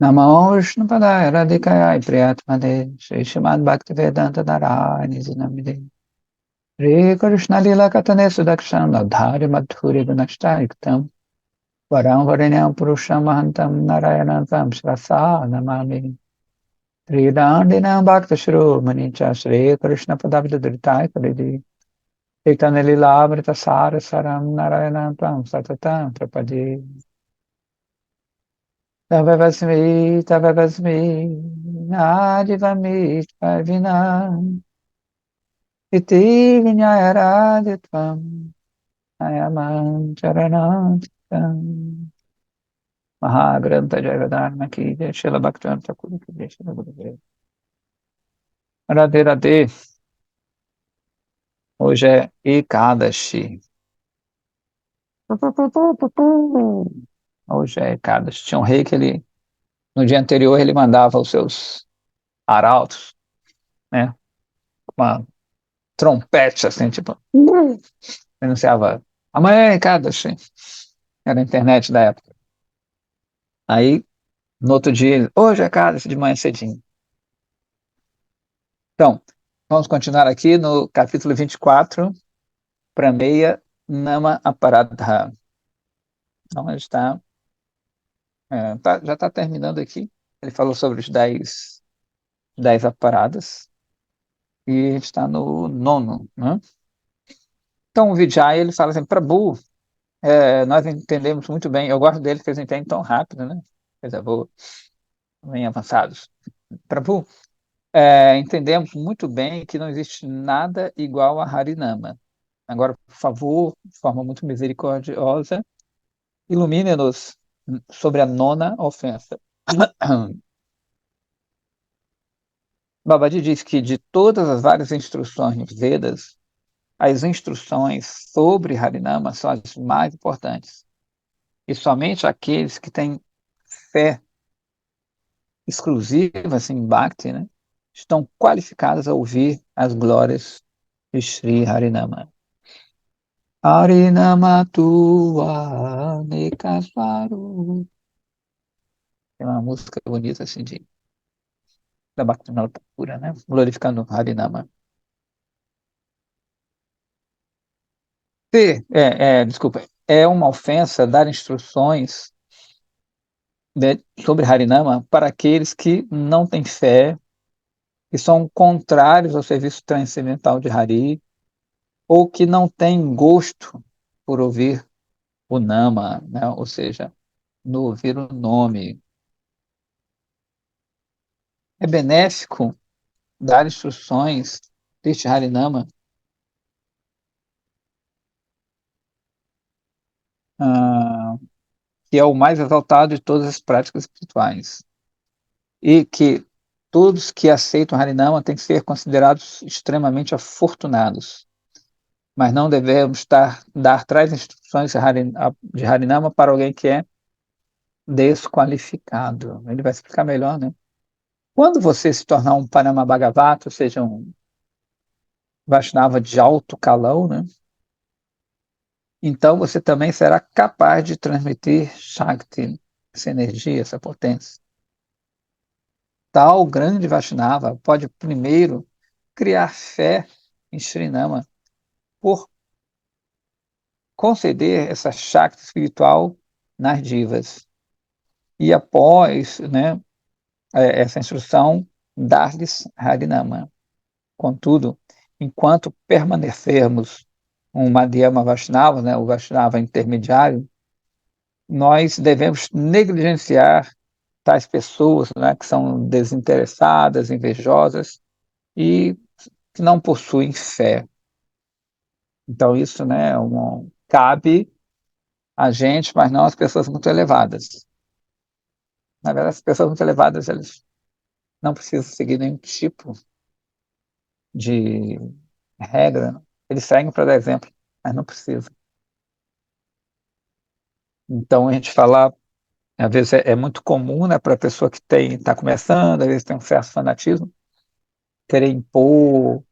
Namo Vishnupadaya Radhikaya Priyatmade Shri Srimad Bhaktivedanta Narayana Namide Shri Krishna Lila Katane Sudakshan Ladhari Madhuri Gunashtaiktam Varam Varenyam Purusham Mahantam Narayanantam Shrasa Namami Shri Dandinam Bhakta Shru Manicha Shri Krishna Padabda Dhritai Kalidi Chaitanya Lila Amrita Sarasaram Narayanantam Satatam Prapadi Tavavasmi, Tavavasmi, Adivami, Pavina, Iti Vinyayarajitvam, Ayaman Charanam, Mahagranta Jayadharma ki Jai, Shila Bhaktivinoda Thakur ki Jai, Shila Gurudev. Radhe Radhe, hoje é Ekadashi. Hoje é Ekadashi. Tinha um rei que ele, no dia anterior, ele mandava os seus arautos, né? Uma trompete, assim, tipo, anunciava amanhã é Ekadashi. Era a internet da época. Aí, no outro dia, hoje é Ekadashi, de manhã cedinho. Então, vamos continuar aqui no capítulo 24, Prameya Nama Aparadha. Então, a gente já está terminando aqui. Ele falou sobre os 10 aparadas. E a gente está no nono, né? Então, o Vijay, ele fala assim, Prabhu, nós entendemos muito bem. Eu gosto dele porque eles entendem tão rápido, né? Coisa boa, bem avançados. Prabhu, entendemos muito bem que não existe nada igual a Harinama. Agora, por favor, de forma muito misericordiosa, ilumine-nos sobre a nona ofensa. Babaji diz que de todas as várias instruções nos Vedas, as instruções sobre Harinama são as mais importantes. E somente aqueles que têm fé exclusiva assim, em Bhakti, né, estão qualificados a ouvir as glórias de Sri Harinama. Harinama tua nekasvaru. É uma música bonita assim da Bhaktivinoda Thakur, né? Glorificando Harinama. Desculpa, é uma ofensa dar instruções sobre Harinama para aqueles que não têm fé, que são contrários ao serviço transcendental de Hari, ou que não têm gosto por ouvir o Nama, né? Ou seja, no ouvir o nome. É benéfico dar instruções deste Harinama, ah, que é o mais exaltado de todas as práticas espirituais, e que todos que aceitam Harinama têm que ser considerados extremamente afortunados, mas não devemos dar tais instruções de Harinama para alguém que é desqualificado. Ele vai explicar melhor, né? Quando você se tornar um Paramabhagavata, ou seja, um Vaishnava de alto calão, né? Então você também será capaz de transmitir Shakti, essa energia, essa potência. Tal grande Vaishnava pode primeiro criar fé em Srinama por conceder essa Shakti espiritual nas divas. E após, né, essa instrução, dar-lhes Harinama. Contudo, enquanto permanecermos um Madhyama Vaishnava, né, o Vaishnava intermediário, nós devemos negligenciar tais pessoas, né, que são desinteressadas, invejosas e que não possuem fé. Então isso, né, cabe a gente, mas não às pessoas muito elevadas. Na verdade, as pessoas muito elevadas, elas não precisam seguir nenhum tipo de regra, né? Eles seguem para dar exemplo, mas não precisam. Então a gente falar, às vezes é muito comum, né, para a pessoa que está começando, às vezes tem um certo fanatismo, querer impor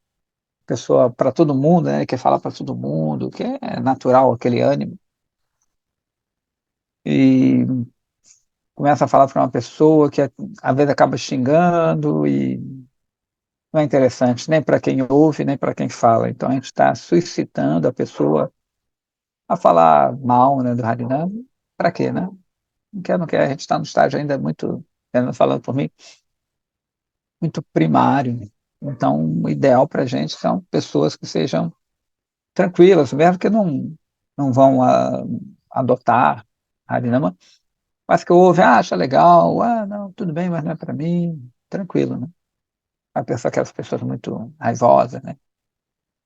pessoa para todo mundo, né, quer falar para todo mundo, que é natural aquele ânimo. E começa a falar para uma pessoa que às vezes acaba xingando e não é interessante nem para quem ouve, nem para quem fala. Então a gente está suscitando a pessoa a falar mal, né, do Harinam. Para quê, né? Não quer, não quer. A gente está no estágio ainda muito, falando por mim, muito primário. Então, o ideal para a gente são pessoas que sejam tranquilas, mesmo que não vão adotar Harinama, mas que ouvem, acha legal, não, tudo bem, mas não é para mim, tranquilo, né? A pessoa, aquelas pessoas muito raivosas, né?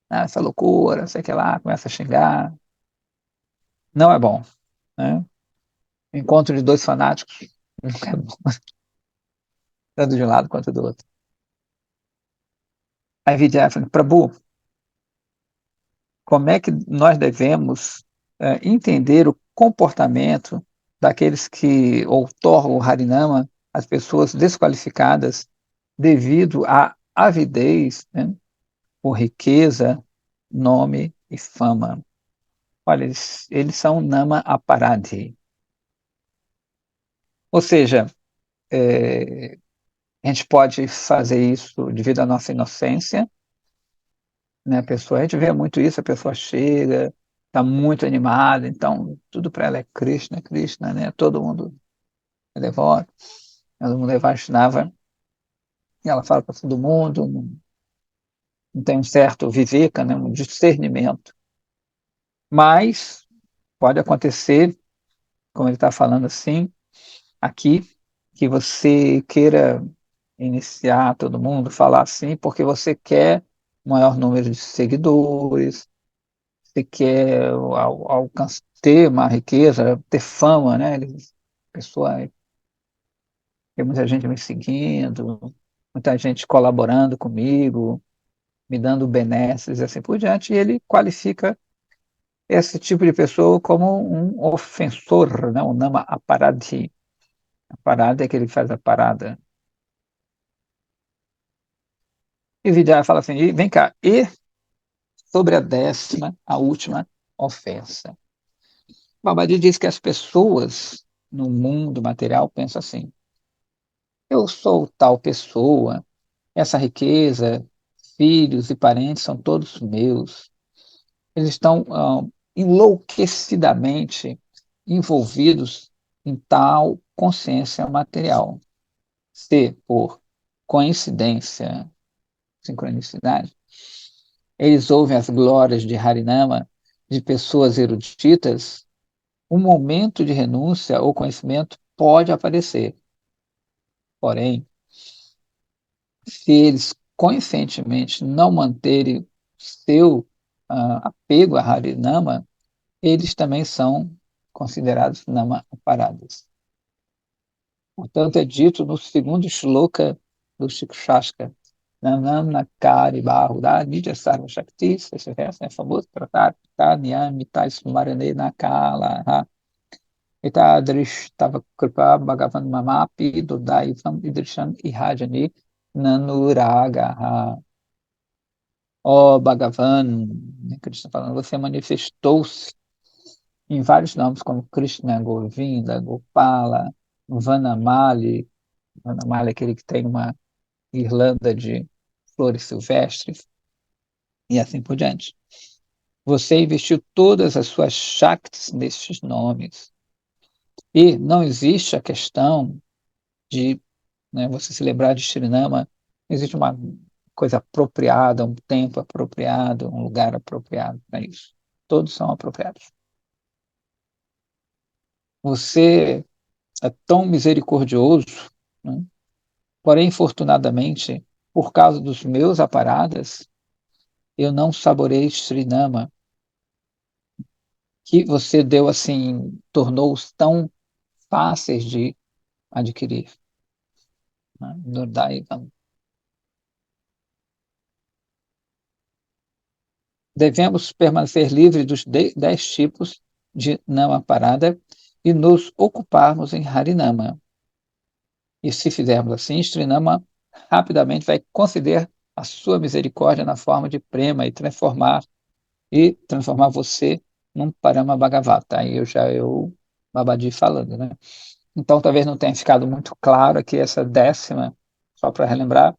Essa loucura, sei que lá, começa a xingar, não é bom, né? Encontro de dois fanáticos, nunca é bom, tanto de um lado quanto do outro. Aí Vidya fala, Prabhu, como é que nós devemos entender o comportamento daqueles que outorgam o Harinama, as pessoas desqualificadas devido à avidez, né, por riqueza, nome e fama. Olha, eles são nama aparadhi. Ou seja, é, a gente pode fazer isso devido à nossa inocência, né? A gente vê muito isso, a pessoa chega, está muito animada, então tudo para ela é Krishna, Krishna, né? Todo mundo é devoto, todo mundo é Vaishnava, e ela fala para todo mundo, não tem um certo viveka, né? Um discernimento. Mas pode acontecer, como ele está falando assim, aqui, que você queira iniciar todo mundo, falar assim, porque você quer um maior número de seguidores, você quer ter uma riqueza, ter fama, né? Pessoa, tem muita gente me seguindo, muita gente colaborando comigo, me dando benesses e assim por diante, e ele qualifica esse tipo de pessoa como um ofensor, né? Um nama aparadhi. A parada é que ele faz a parada. E Vidya fala assim, vem cá, e sobre a décima, a última ofensa. Babadi diz que as pessoas no mundo material pensam assim: eu sou tal pessoa, essa riqueza, filhos e parentes são todos meus. Eles estão enlouquecidamente envolvidos em tal consciência material. Se, por coincidência, sincronicidade, eles ouvem as glórias de Harinama de pessoas eruditas, um momento de renúncia ou conhecimento pode aparecer. Porém, se eles conscientemente não manterem seu apego a Harinama, eles também são considerados nama aparadas. Portanto, é dito no segundo shloka do Shikshashka, Nanam Nakari Bahuda Nidya Sarva Shakti, esse verso é famoso, Pratar Niyamita Smarane Nakala Etadrish Tava Kripa Bhagavan Mamapi Dodaivam Idrishan Ihajani Nanuragaha. Ó Bhagavan, né, Krishna falando, você manifestou-se em vários nomes, como Krishna, Govinda, Gopala, Vanamali. Vanamali é aquele que tem uma guirlanda de flores silvestres, e assim por diante. Você investiu todas as suas Shaktis nestes nomes. E não existe a questão de, né, você se lembrar de Shrinama, existe uma coisa apropriada, um tempo apropriado, um lugar apropriado para isso. Todos são apropriados. Você é tão misericordioso, né? Porém, infortunadamente, por causa dos meus aparadas, eu não saborei Srinama, que você deu assim, tornou-os tão fáceis de adquirir. Né? Devemos permanecer livres dos 10 tipos de Nama parada e nos ocuparmos em Harinama. E se fizermos assim, Srinama rapidamente vai conceder a sua misericórdia na forma de prema e transformar você num Parama Bhagavata. Aí eu Babadi falando, né? Então, talvez não tenha ficado muito claro aqui essa décima, só para relembrar,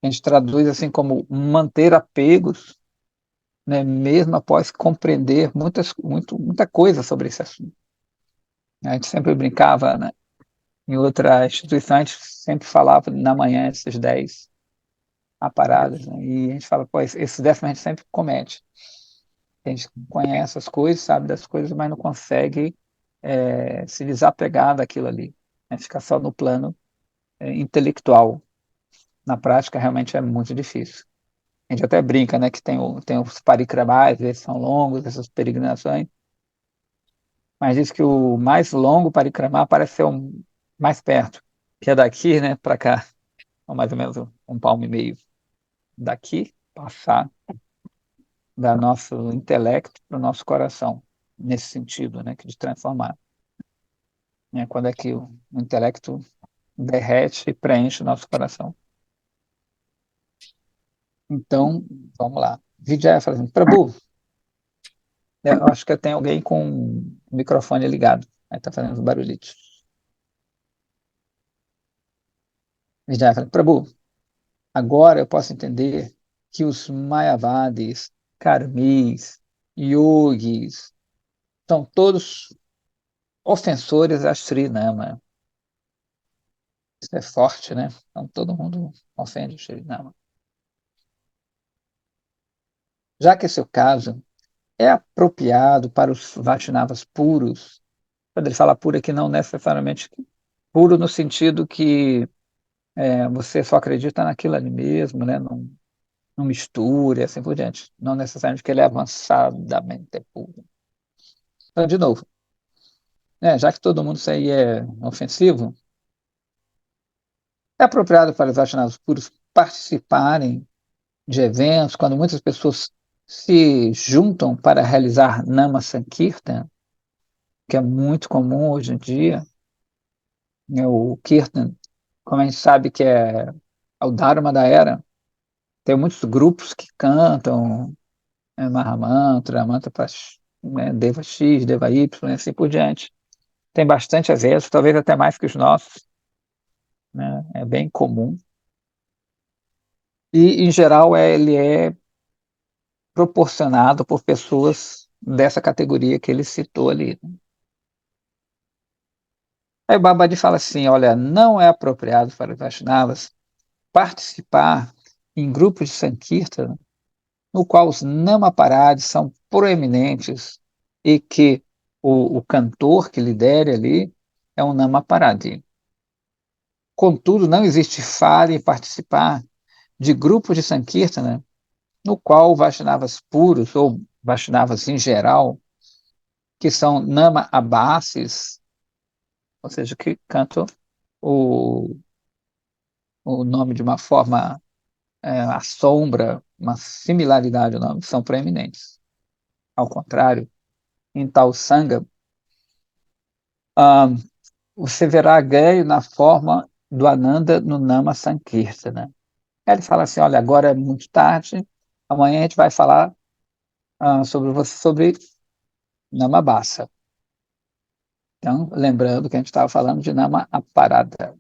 a gente traduz assim como manter apegos, né, mesmo após compreender muita coisa sobre esse assunto. A gente sempre brincava, né, em outra instituição, a gente sempre falava na manhã esses 10 aparadas, né, e a gente fala, pô, esse décimo a gente sempre comete. A gente conhece as coisas, sabe das coisas, mas não consegue se desapegar daquilo ali, né, fica só no plano intelectual. Na prática, realmente é muito difícil. A gente até brinca, né, que tem os parikramais, eles são longos, essas peregrinações, mas diz que o mais longo parikramá parece ser o mais perto, que é daqui, né, para cá, ou mais ou menos um palmo e meio. Daqui, passar da nosso intelecto para o nosso coração, nesse sentido, né, que de transformar. Né, quando é que o intelecto derrete e preenche o nosso coração. Então, vamos lá. Vijaya fala assim, Prabhu, eu acho que tem alguém com o microfone ligado. Aí tá fazendo uns barulhitos. Vijaya fala, Prabhu, agora eu posso entender que os Mayavadis, Karmis, Yogis, são todos ofensores a Sri Nama. Isso é forte, né? Então todo mundo ofende o Sri Nama. Já que esse é o caso, é apropriado para os Vaishnavas puros. Quando ele fala puro aqui, não necessariamente puro no sentido que você só acredita naquilo ali mesmo, né? Não mistura e assim por diante. Não necessariamente que ele é avançadamente puro. Então, de novo, né, já que todo mundo isso aí é ofensivo, é apropriado para os Vaishnavas puros participarem de eventos, quando muitas pessoas se juntam para realizar Nama Sankirtan, que é muito comum hoje em dia, né, o Kirtan, como a gente sabe que é o Dharma da era, tem muitos grupos que cantam Mahamantra, Mantra para Deva X, Deva Y, e assim por diante. Tem bastante eventos, talvez até mais que os nossos, né? É bem comum. E, em geral, ele é proporcionado por pessoas dessa categoria que ele citou ali. Aí o Babadi fala assim, olha, não é apropriado para os Vaishnavas participar em grupos de Sankirtan no qual os Namaparades são proeminentes e que o cantor que lidere ali é um Namaparadi. Contudo, não existe falha em participar de grupos de Sankirtana no qual Vaishnavas puros, ou Vaishnavas em geral, que são Nama Abasis, ou seja, que cantam o, o nome de uma forma, a sombra, uma similaridade ao nome, são proeminentes. Ao contrário, em tal Sangha, ah, você verá ganho na forma do Ananda no Nama Sankirtana. Aí ele fala assim, olha, agora é muito tarde, amanhã a gente vai falar sobre você, sobre Namabasa. Então, lembrando que a gente estava falando de Nama Aparada.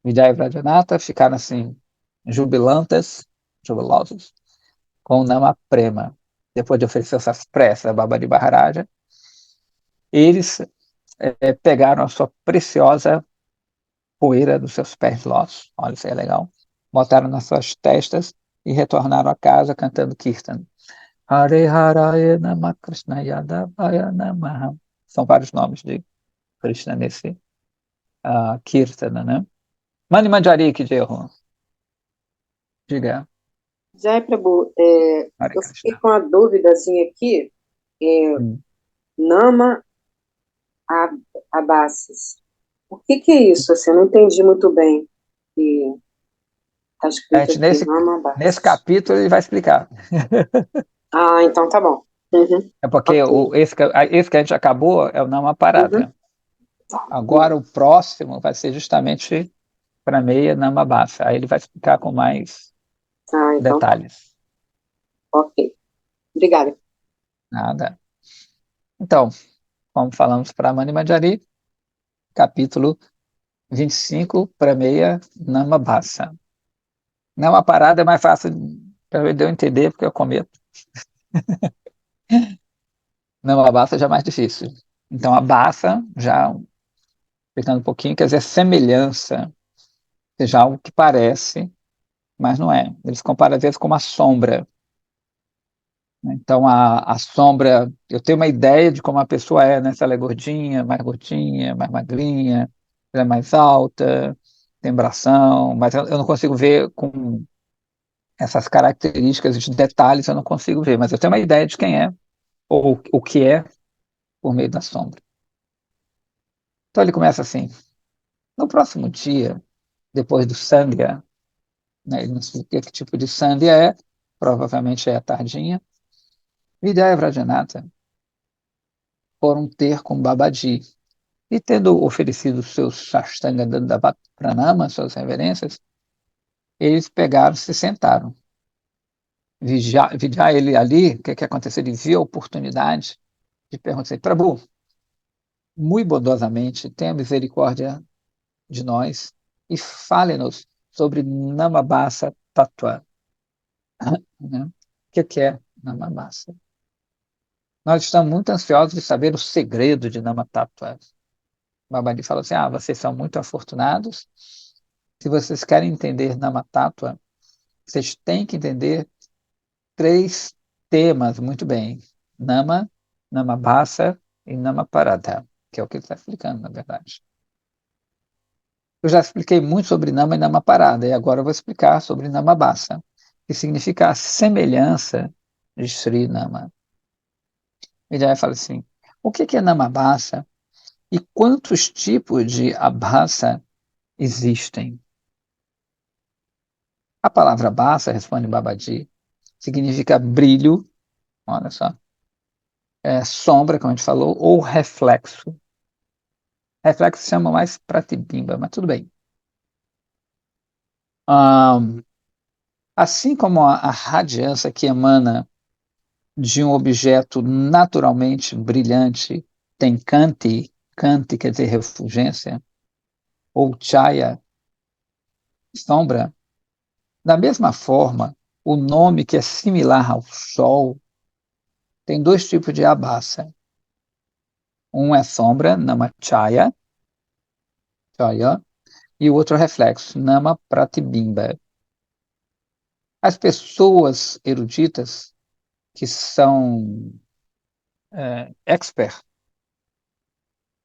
Vijaya e Vrajanata ficaram assim, jubilantes, jubilosos, com o Nama Prema. Depois de oferecer essas pressas a Baba de Maharaja, eles pegaram a sua preciosa poeira dos seus pés de lótus, olha, isso aí é legal, botaram nas suas testas e retornaram a casa cantando Kirtan. Hare Haraya Nama Krishna Yadavaya Namaha. São vários nomes de Krishna nesse Kirtana, né? Mani Manjari que de erro. Diga. Jai Prabhu, Hare eu fiquei Krishna. com uma dúvidazinha aqui. É, Hum. Nama Abassis. O que é isso? Assim, eu não entendi muito bem. Que está A escrito gente, aqui, nesse, Nama nesse Abassis. capítulo ele vai explicar. Ah, então tá bom. Uhum. É porque Ok. esse que a gente acabou é o Nama Uhum. Parada. Tá. Agora o próximo vai ser justamente para meia Nama Bassa. Aí ele vai explicar com mais Ah, então tá. detalhes. Ok. Obrigada. Nada. Então, como falamos para Mani Manjari, capítulo 25 para meia, Namabhasa. Não, a parada é mais fácil de eu entender, porque eu cometo. Namabhasa já é mais difícil. Então, a basa, já explicando um pouquinho, quer dizer semelhança, seja algo que parece, mas não é. Eles comparam às vezes com uma sombra. Então, a sombra, eu tenho uma ideia de como a pessoa é, né? Se ela é gordinha, mais magrinha, se ela é mais alta, tem bração, mas eu não consigo ver com essas características de detalhes, eu não consigo ver, mas eu tenho uma ideia de quem é, ou o que é, por meio da sombra. Então, ele começa assim: no próximo dia, depois do Sandhya, né, ele não explica que tipo de Sandhya é, provavelmente é a tardinha, Vidya e Vrajanatha foram ter com Babaji. E tendo oferecido seus Sashtanga Dandavat Pranama, suas reverências, eles pegaram, se sentaram. Vigiar ele ali, o que aconteceu? Ele viu a oportunidade de perguntar assim: Prabhu, muito bondosamente, tenha misericórdia de nós e fale-nos sobre Namabasa Tattva. Né? O que é Namabasa? Nós estamos muito ansiosos de saber o segredo de Namatattva. Babadi fala assim: vocês são muito afortunados. Se vocês querem entender Namatattva, vocês têm que entender três temas muito bem: Nama, Namabhasa e Namaparada, que é o que ele está explicando, na verdade. Eu já expliquei muito sobre Nama e Namaparada, e agora eu vou explicar sobre Namabhasa, que significa a semelhança de Sri Nama. Ele aí fala assim: o que é Namabhasa e quantos tipos de Abhasa existem? A palavra Bhasa, responde Babaji, significa brilho, olha só, sombra, como a gente falou, ou reflexo. Reflexo se chama mais pratibimba, mas tudo bem. Ah, assim como a radiância que emana de um objeto naturalmente brilhante tem kanti quer dizer refulgência, ou chaya, sombra, da mesma forma, o nome que é similar ao sol tem dois tipos de abhasa. Um é sombra, namachaya, chaya, e o outro é reflexo, nama pratibimba. As pessoas eruditas que são expert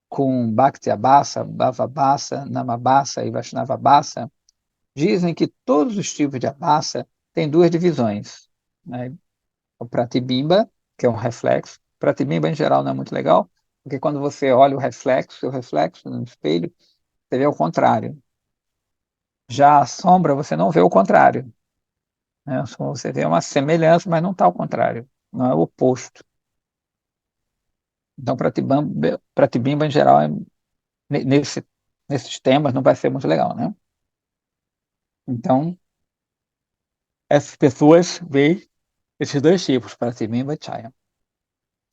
com Bhakti Abhasa, Bhavabhasa, Namabhasa e Vaishnavabhasa, dizem que todos os tipos de Abhasa têm duas divisões, né? O Pratibimba, que é um reflexo. Pratibimba, em geral, não é muito legal, porque quando você olha o reflexo no espelho, você vê o contrário. Já a sombra, você não vê o contrário, né? Você vê uma semelhança, mas não está ao contrário, não é o oposto. Então, Pratibimba, em geral, nesse, nesses temas, não vai ser muito legal, né? Então, essas pessoas veem esses dois tipos, Pratibimba e Chaya.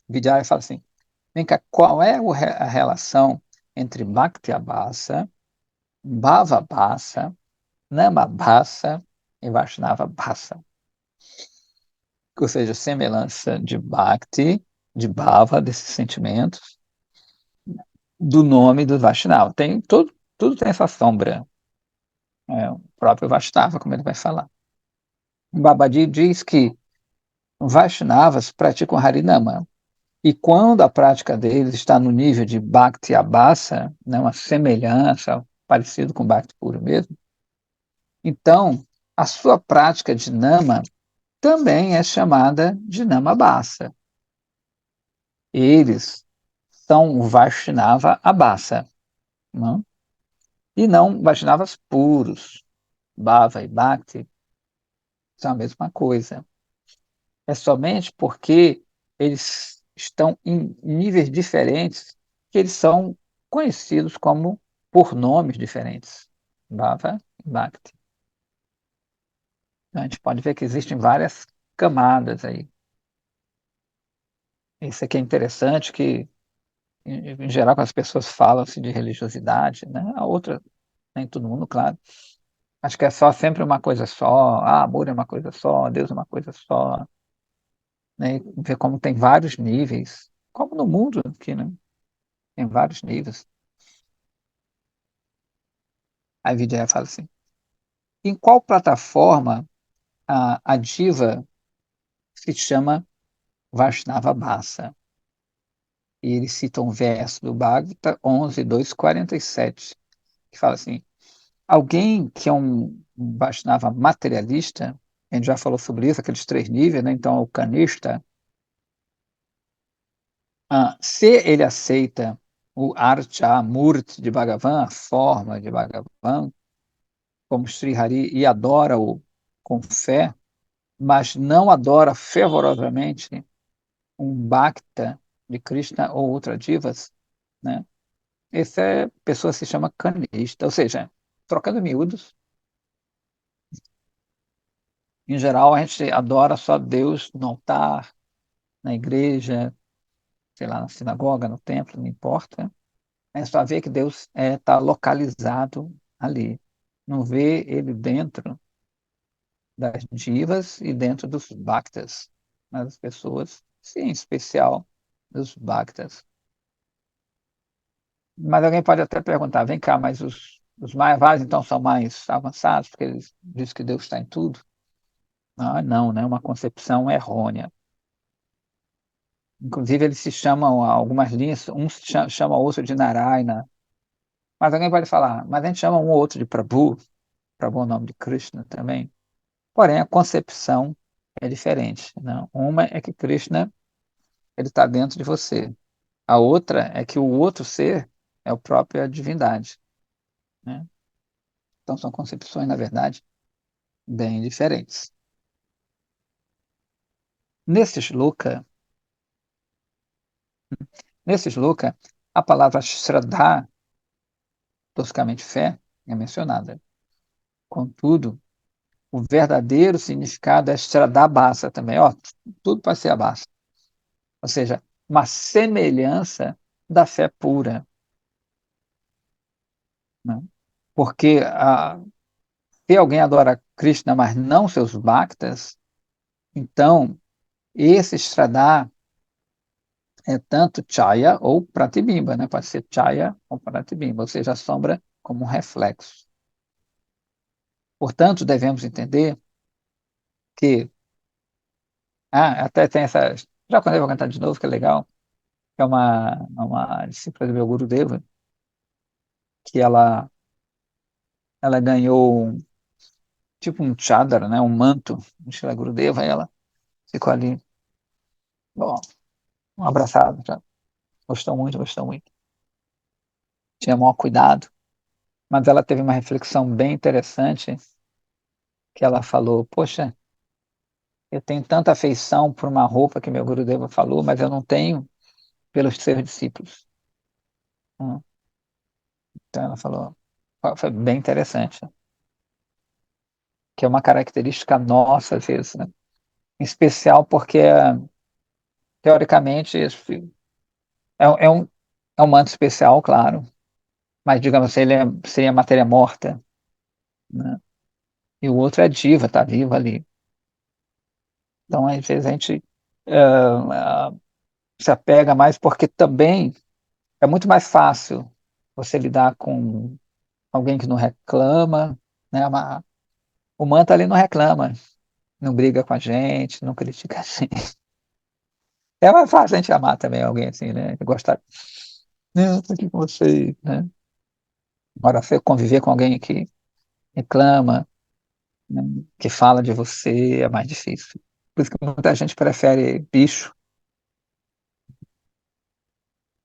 Vidyaya fala assim: vem cá, qual é a relação entre Bhakti Abhasa, Bhava Abhasa, Nama Abhasa e Vaishnava Abhasa? Ou seja, semelhança de Bhakti, de Bhava, desses sentimentos, do nome do Vaishnava. Tudo tem essa sombra. O próprio Vaishnava, como ele vai falar. O Babaji diz que Vaishnavas praticam Harinama. E quando a prática deles está no nível de Bhakti Abhasa, né, uma semelhança, parecido com Bhakti puro mesmo, então a sua prática de Nama também é chamada de Namabhasa. Eles são o Vaishnava Abhasa, não? E não Vaishnavas puros. Bhava e Bhakti são a mesma coisa. É somente porque eles estão em níveis diferentes que eles são conhecidos como por nomes diferentes. Bhava e Bhakti. Então, a gente pode ver que existem várias camadas aí. Isso aqui é interessante que em geral, quando as pessoas falam assim, de religiosidade, né? A outra, nem todo mundo, claro. Acho que é só sempre uma coisa só, amor é uma coisa só, Deus é uma coisa só, né? E ver como tem vários níveis, como no mundo aqui, né? Tem vários níveis. Aí Vidya fala assim: em qual plataforma a diva se chama Vaishnava Bhasa? E ele cita um verso do Bhagavata 11:247, que fala assim: alguém que é um Vaishnava materialista, a gente já falou sobre isso, aqueles três níveis, né? Então, o Kanishta, se ele aceita o Archa Murti de Bhagavan, a forma de Bhagavan, como Sri Hari, e adora-o com fé, mas não adora fervorosamente um Bhakta de Krishna ou outra divas, né? Essa pessoa se chama Kanishta, ou seja, trocando miúdos, em geral a gente adora só Deus no altar, na igreja, sei lá, na sinagoga, no templo, não importa. É só ver que Deus está localizado ali. Não vê ele dentro das divas e dentro dos bhaktas, mas as pessoas, sim, em especial dos bhaktas. Mas alguém pode até perguntar, vem cá, mas os Mayavas então são mais avançados, porque eles dizem que Deus está em tudo? Ah, não, né? Uma concepção errônea. Inclusive, eles se chamam, algumas linhas, um se chama o outro de Narayana, mas alguém pode falar, mas a gente chama um ou outro de Prabhu, Prabhu é o nome de Krishna também. Porém, a concepção é diferente. Não? Uma é que Krishna ele está dentro de você. A outra é que o outro ser é o próprio a divindade. Né? Então, são concepções, na verdade, bem diferentes. Nesse shloka, nesse shloka, a palavra Shraddha, toscamente fé, é mencionada. Contudo, o verdadeiro significado é Shraddha também. Ó, tudo pode ser abassa. Ou seja, uma semelhança da fé pura. Né? Porque se alguém adora Krishna, mas não seus bhaktas, então esse Shraddha é tanto Chaya ou Pratibimba, né? Pode ser Chaya ou Pratibimba, ou seja, a sombra como um reflexo. Portanto, devemos entender que, até tem essa, já quando eu vou cantar de novo, que é legal, é uma discípula do meu Gurudeva, que ela ganhou tipo um chadar, né? Um manto do Shri Gurudeva, e ela ficou ali, bom, um abraçado, já. Gostou muito, gostou muito. Tinha maior cuidado, mas ela teve uma reflexão bem interessante, que ela falou, poxa, eu tenho tanta afeição por uma roupa que meu Gurudeva falou, mas eu não tenho pelos seus discípulos. Né? Então ela falou, foi bem interessante, que é uma característica nossa, às vezes, né? Em especial porque, teoricamente, é, é um, é um manto especial, claro, mas, digamos assim, seria matéria morta, né? E o outro é diva, está viva ali. Então, às vezes, a gente se apega mais porque também é muito mais fácil você lidar com alguém que não reclama, né? O manto ali não reclama, não briga com a gente, não critica a gente. É mais fácil a gente amar também alguém assim, né? Gostar. Não, tô aqui com você, né? Agora, você conviver com alguém que reclama, né? Que fala de você, é mais difícil. Por isso que muita gente prefere bicho.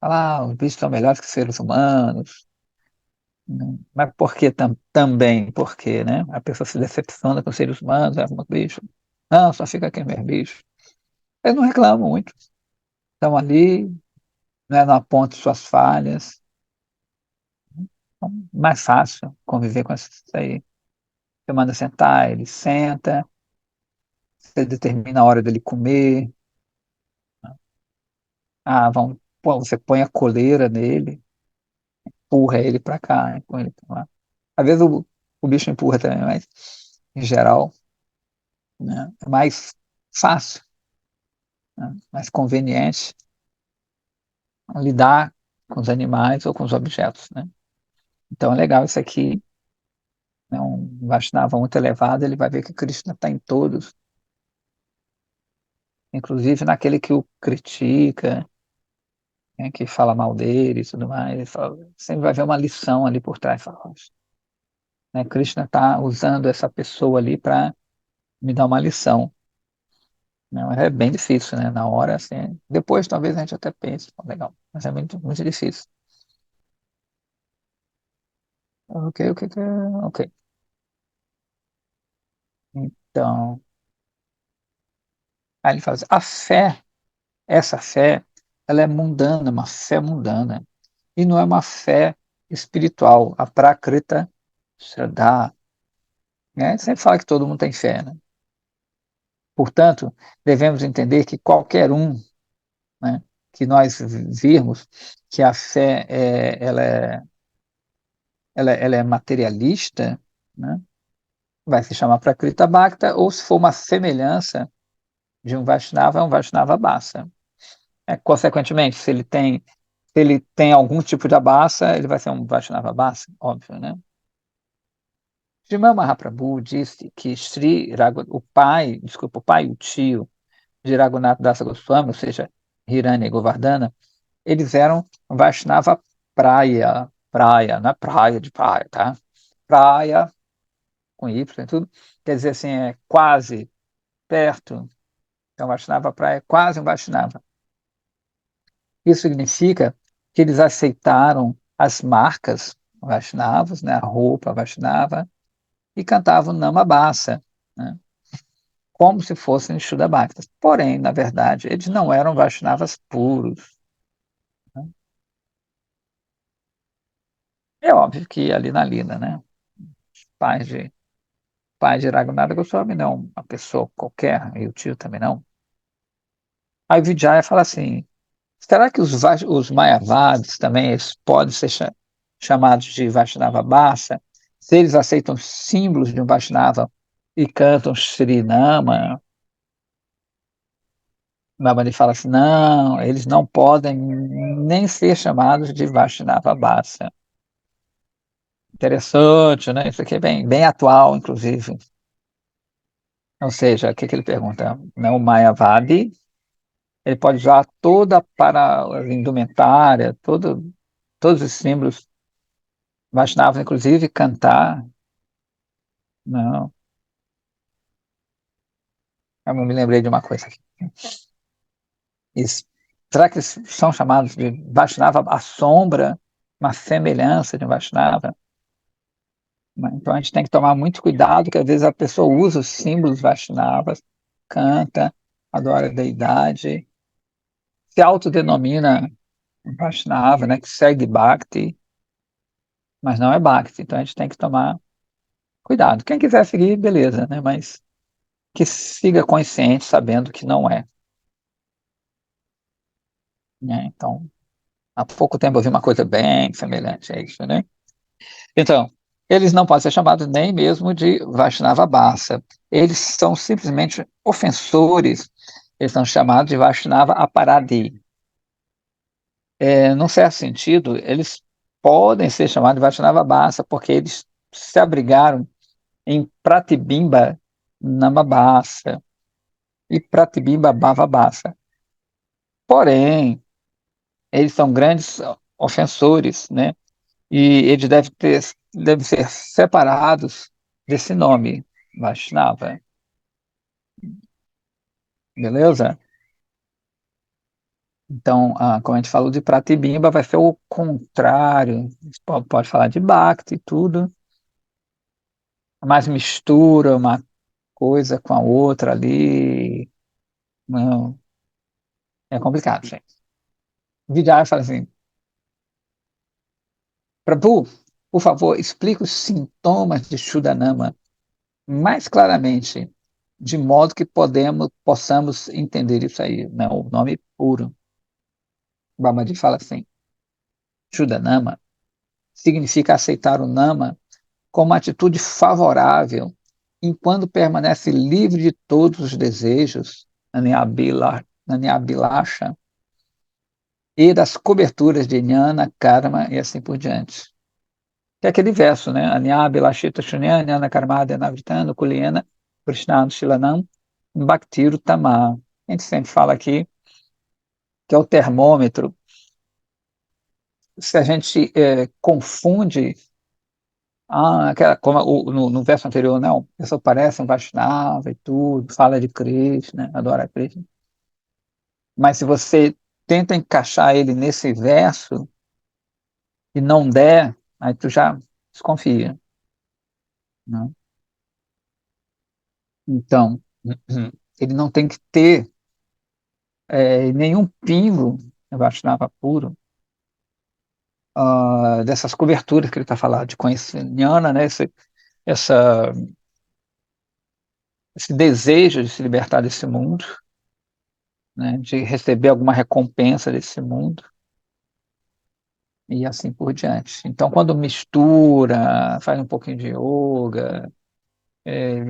Falar, os bichos são melhores que seres humanos. Né? Mas por que também? Porque, né? A pessoa se decepciona com os seres humanos, é um bicho. Não, só fica aqui mesmo, bicho. Eles não reclamam muito. Estão ali, né, não apontam suas falhas. Então, mais fácil conviver com isso aí. Você manda sentar, ele senta, você determina a hora dele comer. Ah, vão. Pô, você põe a coleira nele, empurra ele para cá, empurra ele para lá. Às vezes o bicho empurra também, mas em geral, né, é mais fácil, né, mais conveniente lidar com os animais ou com os objetos, né? Então é legal isso aqui, né, um Vaishnava muito elevado, ele vai ver que Krishna está em todos, inclusive naquele que o critica, né, que fala mal dele e tudo mais, ele fala, sempre vai ver uma lição ali por trás, fala, né, Krishna está usando essa pessoa ali para me dar uma lição. Não, é bem difícil, né? Na hora, assim. Depois, talvez a gente até pense, "Pô, legal, mas é muito, muito difícil. Ok, ok. Então, aí ele fala assim, a fé, essa fé, ela é mundana, uma fé mundana. E não é uma fé espiritual, a prakrita Shraddha, né? Sempre fala que todo mundo tem fé, né? Portanto, devemos entender que qualquer um, né, que nós virmos que a fé ela é materialista, né? Vai se chamar Prakrita Bhakta, ou se for uma semelhança de um Vaishnava, é um Vaishnava Abhasa. Consequentemente, se ele tem algum tipo de Abhasa, ele vai ser um Vaishnava Abhasa, óbvio, né? Srimad Mahaprabhu disse que o pai, desculpa, o pai e o tio de Raghunatha Dasa Goswami, ou seja, Hiranya e Govardhana, eles eram Vaishnava praia, não é praia de praia, tá? Praia, com Y e tudo, quer dizer assim, é quase perto. Então, Vaishnava praia é quase um Vaishnava. Isso significa que eles aceitaram as marcas Vaishnavas, né, a roupa Vaishnava, e cantavam Namabasa, né, como se fossem Shuddha-bhaktas. Porém, na verdade, eles não eram Vaishnavas puros, né? É óbvio que ali na lida, né, pais de, pai de Raghunatha Goswami não, uma pessoa qualquer, e o tio também não. Aí Vijaya fala assim, será que os Mayavadis também eles podem ser chamados de Vaishnava Bassa? Se eles aceitam símbolos de um Vaishnava e cantam Sri Nama, Babani fala assim, não, eles não podem nem ser chamados de Vaishnava Bassa. Interessante, né? Isso aqui é bem atual, inclusive. Ou seja, o que ele pergunta? Não, o Mayavadi, ele pode usar toda para a indumentária, todos os símbolos Vaishnavas, inclusive, cantar. Não, eu me lembrei de uma coisa aqui. Isso. Será que eles são chamados de Vaishnava a sombra, uma semelhança de Vaishnava? Então a gente tem que tomar muito cuidado, que às vezes a pessoa usa os símbolos Vaishnavas, canta, adora a deidade, se autodenomina Vaishnava, né, que segue Bhakti, mas não é Bhakti. Então a gente tem que tomar cuidado. Quem quiser seguir, beleza, né, mas que siga consciente, sabendo que não é, né? Então, há pouco tempo eu vi uma coisa bem semelhante a isso, né? Então, eles não podem ser chamados nem mesmo de Vaishnava Bassa. Eles são simplesmente ofensores. Eles são chamados de Vaishnava Aparadi. Num certo sentido, eles podem ser chamados de Vaishnava Bassa porque eles se abrigaram em Pratibimba Namabassa e Pratibimba Bhavabassa. Porém, eles são grandes ofensores, né? E eles devem ser separados desse nome, Vaishnava. Beleza? Então, como a gente falou de Pratibimba, vai ser o contrário. Pode falar de Bhakti e tudo, mas mistura uma coisa com a outra ali. Não, é complicado, gente. Vidyaya fala assim, Prabhu, por favor, explique os sintomas de Shuddhanama mais claramente, de modo que possamos entender isso aí, né? O nome puro. Babaji fala assim: Shuddhanama significa aceitar o Nama como uma atitude favorável, enquanto permanece livre de todos os desejos, Naniabhilasha, e das coberturas de jnana, karma e assim por diante. Que é aquele verso, né? Anyabhilashita shunya, jnana karmada navritano kulyena krishnanu shilanam bhaktiru tama. A gente sempre fala aqui que é o termômetro. Se a gente confunde, como no verso anterior, não, a pessoa parece um Vaishnava e tudo, fala de Krishna, adora Krishna, mas se você tenta encaixar ele nesse verso e não der, aí tu já desconfia, né? Então, ele não tem que ter nenhum pingo, Vaishnava puro, dessas coberturas que ele está falando, de conhecimento, jnana, né? Essa, esse desejo de se libertar desse mundo, né, de receber alguma recompensa desse mundo e assim por diante. Então, quando mistura, faz um pouquinho de yoga, é,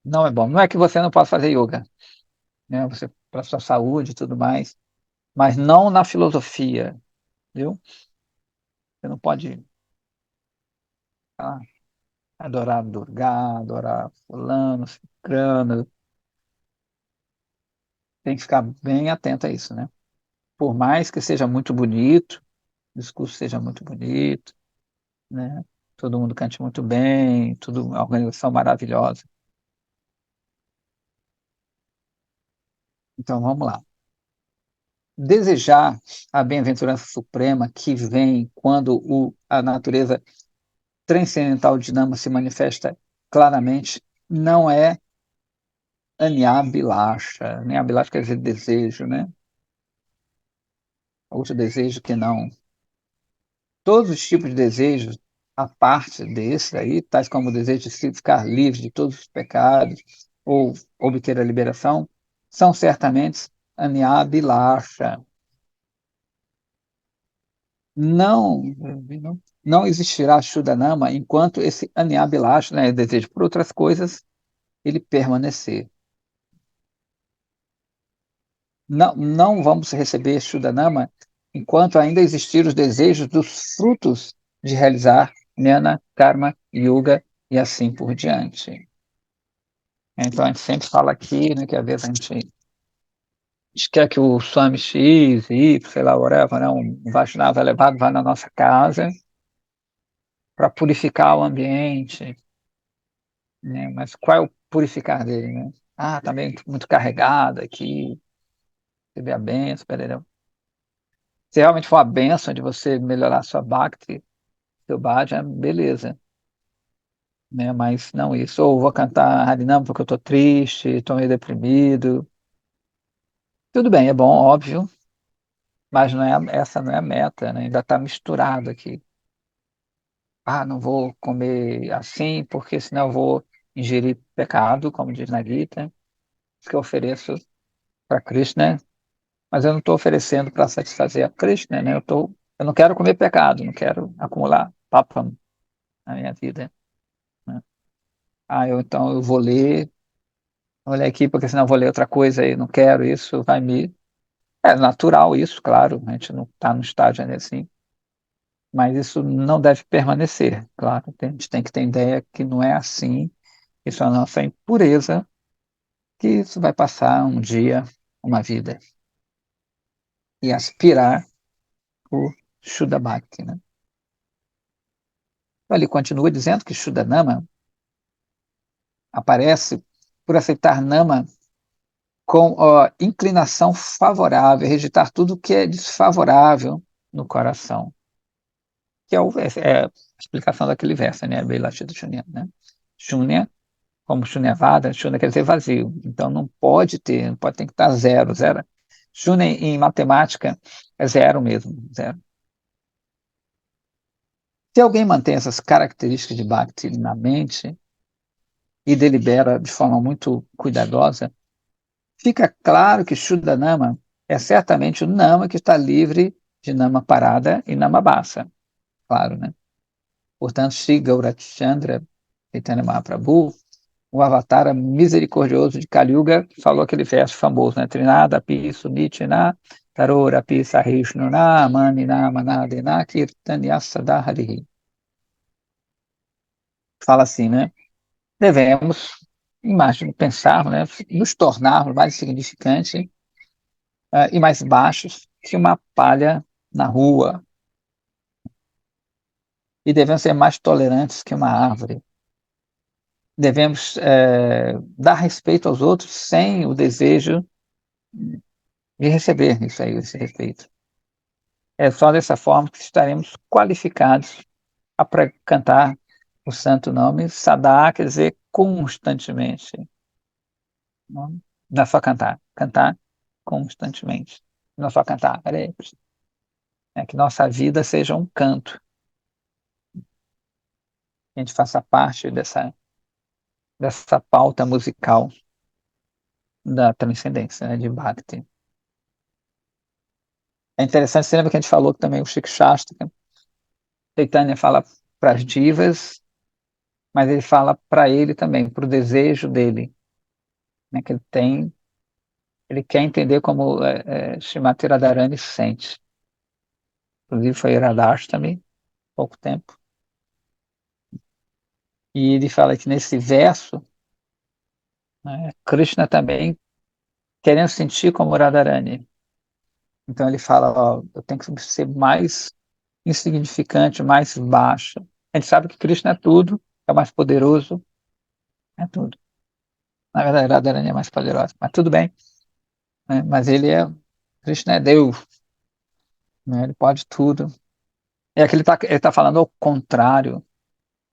não é bom. Não é que você não possa fazer yoga, né, você para sua saúde e tudo mais, mas não na filosofia, viu? Você não pode adorar Durga, adorar fulano, cicrano, tem que ficar bem atento a isso, né? Por mais que seja muito bonito, o discurso seja muito bonito, né? Todo mundo cante muito bem, tudo uma organização maravilhosa. Então vamos lá. Desejar a bem-aventurança suprema que vem quando a natureza transcendental de Nama se manifesta claramente não é Anyabilasha. Anyabilasha quer dizer desejo, né? Outro desejo que não. Todos os tipos de desejos, a parte desse aí, tais como o desejo de ficar livre de todos os pecados ou obter a liberação, são certamente Anyabilasha. Não existirá Shuddhanama enquanto esse Anyabilasha, né, desejo por outras coisas, ele permanecer. Não vamos receber Shuddhanama enquanto ainda existir os desejos dos frutos de realizar Jnana, Karma, Yoga e assim por diante. Então a gente sempre fala aqui, né, que às vezes a gente quer que o Swami X, Y, sei lá, whatever, né, um Vaishnava elevado vá na nossa casa para purificar o ambiente, né? Mas qual é o purificar dele, né? Ah, tá meio muito carregado aqui, receber a benção, pererão. Se realmente for a benção de você melhorar sua bhakti, seu bhajan, beleza, né? Mas não isso. Ou vou cantar Harinam porque eu tô triste, tô meio deprimido. Tudo bem, é bom, óbvio, mas essa não é a meta, né? Ainda está misturado aqui. Ah, não vou comer assim, porque senão eu vou ingerir pecado, como diz na Gita, que eu ofereço para Krishna, mas eu não estou oferecendo para satisfazer a Krishna, né? Eu não quero comer pecado, não quero acumular papam na minha vida, né? Então eu vou ler, olha aqui, porque senão eu vou ler outra coisa e não quero isso, vai me. É natural isso, claro, a gente não está no estágio ainda assim, mas isso não deve permanecer, claro, a gente tem que ter ideia que não é assim, isso é a nossa impureza, que isso vai passar um dia, uma vida, e aspirar por Shuddha Bhakti, né? Ele continua dizendo que Shuddhanama aparece por aceitar Nama com inclinação favorável, rejeitar tudo que é desfavorável no coração, que é a explicação daquele verso, né? Beilashita Shunya, né? Shunya, como Shunyavada, Shunya quer dizer vazio. Então não pode ter, não pode ter que estar zero, zero. Shunya em matemática é zero mesmo, zero. Se alguém mantém essas características de Bhakti na mente e delibera de forma muito cuidadosa, fica claro que Shuddhanama é certamente o Nama que está livre de Nama Parada e Nama Bassa, claro, né? Portanto, Sri Gaurachandra Chaitanya Mahaprabhu, o avatar misericordioso de Kali Yuga, falou aquele verso famoso, né? Trinada pi sunitina tarora pi sahishnuna manina manadena kirtanyasada harihi. Fala assim, né? Devemos, imagino, pensar, né? Nos tornarmos mais significantes e mais baixos que uma palha na rua, e devemos ser mais tolerantes que uma árvore. Devemos dar respeito aos outros sem o desejo de receber isso aí, esse respeito. É só dessa forma que estaremos qualificados para cantar o santo nome. Sadá quer dizer constantemente. Não, não é só cantar, cantar constantemente. Não é só cantar, peraí. É que nossa vida seja um canto, que a gente faça parte dessa pauta musical da transcendência, né, de Bhakti. É interessante, você lembra que a gente falou que também o Chico Shastra, Chaitanya fala para as divas, mas ele fala para ele também, para o desejo dele, né, que ele tem, ele quer entender como Srimati Radharani se sente. Inclusive foi Radhastami, há pouco tempo. E ele fala que nesse verso, né, Krishna também querendo sentir como Radharani. Então ele fala, ó, eu tenho que ser mais insignificante, mais baixo. A gente sabe que Krishna é tudo, é o mais poderoso, é tudo. Na verdade, Radharani é mais poderosa, mas tudo bem, né? Mas Krishna é Deus, né? Ele pode tudo. É que ele tá falando ao contrário,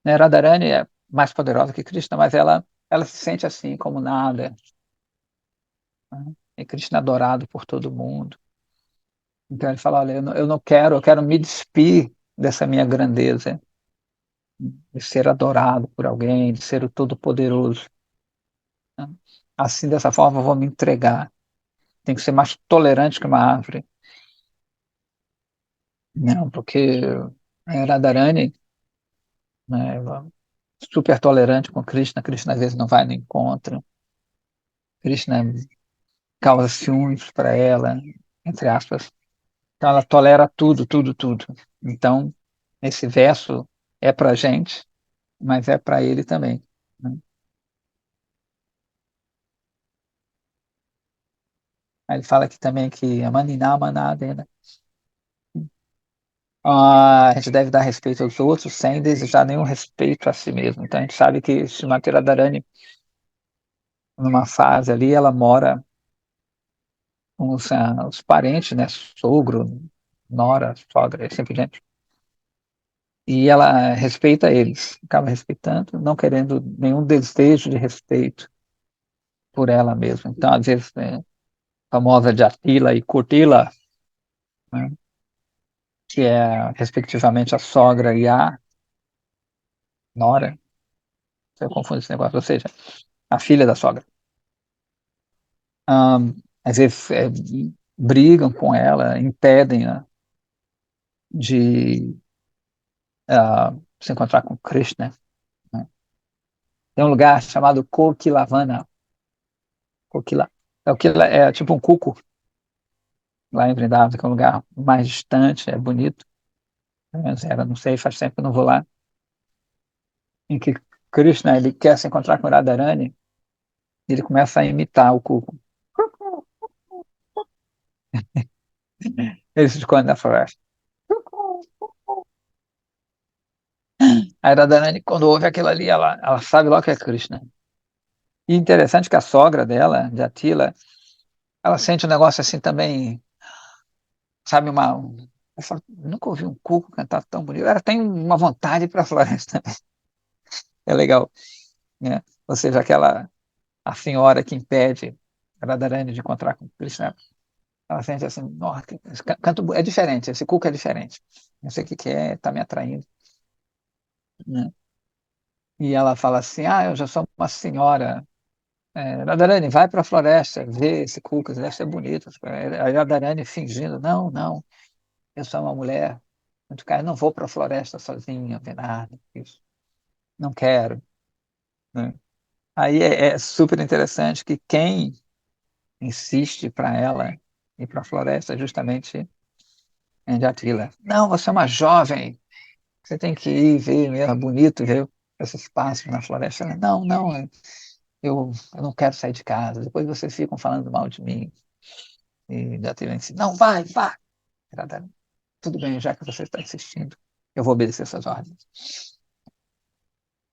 né? Radharani é mais poderosa que Krishna, mas ela se sente assim, como nada, né? E Krishna é adorado por todo mundo. Então ele fala, olha, eu não quero, eu quero me despir dessa minha grandeza, de ser adorado por alguém, de ser o Todo-Poderoso, né? Assim, dessa forma, eu vou me entregar. Tem que ser mais tolerante que uma árvore. Não, porque Radharani, né, super tolerante com Krishna, Krishna às vezes não vai no encontro, Krishna causa ciúmes para ela, entre aspas. Então ela tolera tudo, tudo, tudo. Então, esse verso é para a gente, mas é para ele também, né? Aí ele fala aqui também que a Manina Manadena, a gente deve dar respeito aos outros sem desejar nenhum respeito a si mesmo. Então a gente sabe que Srimati Radharani, numa fase ali, ela mora com os parentes, né, sogro, nora, sogra, e assim por diante. E ela respeita eles, acaba respeitando, não querendo nenhum desejo de respeito por ela mesma. Então, às vezes, a famosa Jatila e Kutila, né, que é, respectivamente, a sogra e a nora, você confunde esse negócio, ou seja, a filha da sogra. Às vezes brigam com ela, impedem-a de se encontrar com Krishna, né? Tem um lugar chamado Kokilavana. Kokila. É tipo um cuco lá em Vrindavan, que é um lugar mais distante, é bonito. Pelo menos era, não sei, faz tempo que eu não vou lá. Em que Krishna ele quer se encontrar com Radharani, e ele começa a imitar o cuco. Ele se esconde na floresta. A Radharani, quando ouve aquilo ali, ela sabe logo que é Krishna. E interessante que a sogra dela, de Atila, ela sente um negócio assim também, sabe, eu falo, nunca ouvi um cuco cantar tão bonito. Ela tem uma vontade para a floresta. É legal, né? Ou seja, a senhora que impede Radharani de encontrar com Krishna, ela sente assim, nossa, esse canto é diferente, esse cuco é diferente. Não sei o que que é, está me atraindo, né? E ela fala assim, eu já sou uma senhora, Radharani, vai para a floresta, vê esse cuco, deve ser bonito. A Radharani fingindo, não, não, eu sou uma mulher muito cara, não vou para a floresta sozinha, ver nada, isso, não quero. Né? Aí é super interessante que quem insiste para ela ir para a floresta é justamente Jatila. Não, você é uma jovem, você tem que ir ver mesmo, é bonito ver esses pássaros na floresta. Ela, não, não, eu não quero sair de casa, depois vocês ficam falando mal de mim. E Jatila disse, não, vai, vai. Ela, tudo bem, já que você está insistindo, eu vou obedecer suas ordens.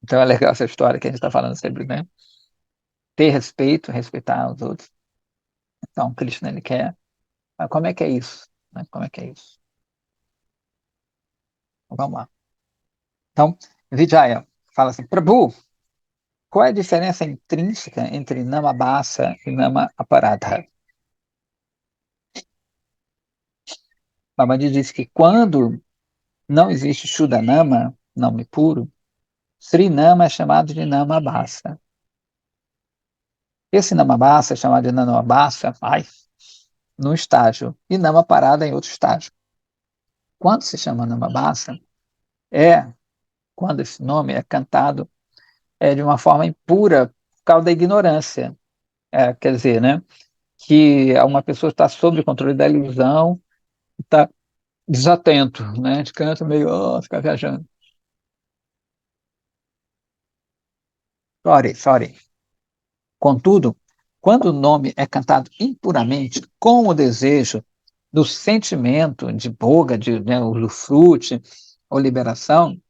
Então é legal essa história que a gente está falando sempre, né? Ter respeito, respeitar os outros. Então, Krishna, ele quer. Mas como é que é isso? Né? Como é que é isso? Então, vamos lá. Então, Vijaya fala assim, Prabhu, qual é a diferença intrínseca entre Namabasa e Nama Aparadha? Babaji diz que quando não existe Shuddhanama, nome puro, Sri Nama é chamado de Namabasa. Esse Namabasa é chamado de Namabasa, ai, num estágio, e Namaparada em outro estágio. Quando se chama Namabasa, é quando esse nome é cantado de uma forma impura por causa da ignorância. Quer dizer, né, que uma pessoa está sob o controle da ilusão, está desatento, né, a gente canta meio, oh, fica viajando. Sorry, sorry. Contudo, quando o nome é cantado impuramente, com o desejo do sentimento de boga, de né, usufrute ou liberação,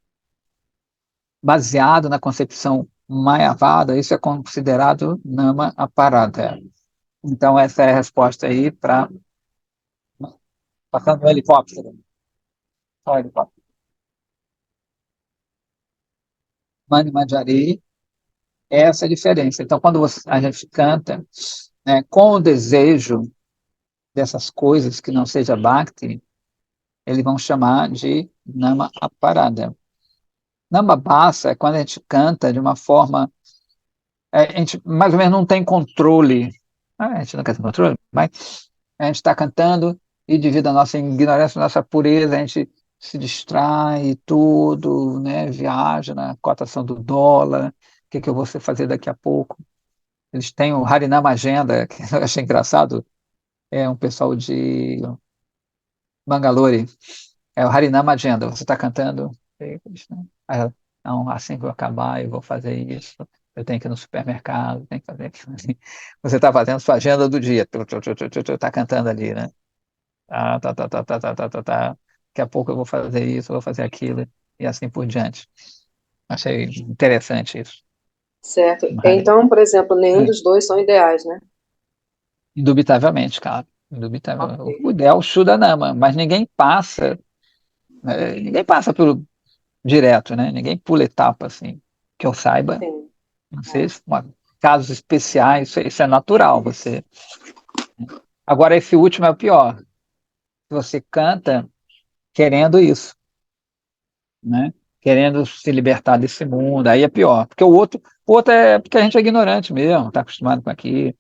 baseado na concepção mayavada, isso é considerado nama aparada. Então, essa é a resposta aí para. Passando o helicóptero. Só o helicóptero. Mani Manjari, essa é a diferença. Então, quando a gente canta né, com o desejo dessas coisas que não seja Bhakti, eles vão chamar de Nama Aparada. Nama Bassa é quando a gente canta de uma forma. A gente mais ou menos não tem controle. A gente não quer ter controle, mas a gente está cantando e devido à nossa ignorância, à nossa pureza, a gente se distrai e tudo, né? Viaja na cotação do dólar, o que eu vou fazer daqui a pouco. Eles têm o Harinama Agenda, que eu achei engraçado, é um pessoal de Bangalore, é o Harinama Agenda, você está cantando, aí ela, não, assim que eu acabar eu vou fazer isso, eu tenho que ir no supermercado, tenho que fazer aquilo. Você está fazendo sua agenda do dia, está cantando ali, né? Tá. Daqui a pouco eu vou fazer isso, eu vou fazer aquilo, e assim por diante. Achei interessante isso. Certo. Então, por exemplo, nenhum dos dois são ideais, né? Indubitavelmente, cara. Indubitavelmente. O Ok. ideal é o Shuddhanama, mas ninguém passa pelo direto, né? Ninguém pula etapa assim, que eu saiba. Sim. Não sei, É. se casos especiais, isso é natural. Você. Agora, esse último é o pior. Você canta querendo isso, né? Querendo se libertar desse mundo, aí é pior. Porque o outro é porque a gente é ignorante mesmo, está acostumado com aquilo.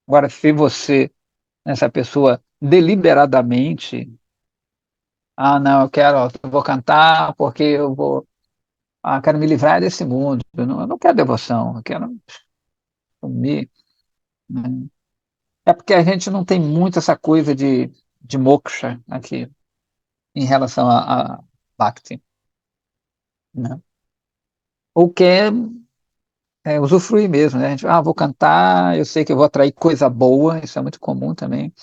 Agora, se você, essa pessoa, deliberadamente, não, eu vou cantar porque quero me livrar desse mundo. Eu não quero devoção, eu quero sumir. Né? É porque a gente não tem muito essa coisa de moksha aqui em relação a bhakti, né? Ou quer usufruir mesmo, né? A gente, vou cantar, eu sei que eu vou atrair coisa boa, isso é muito comum também,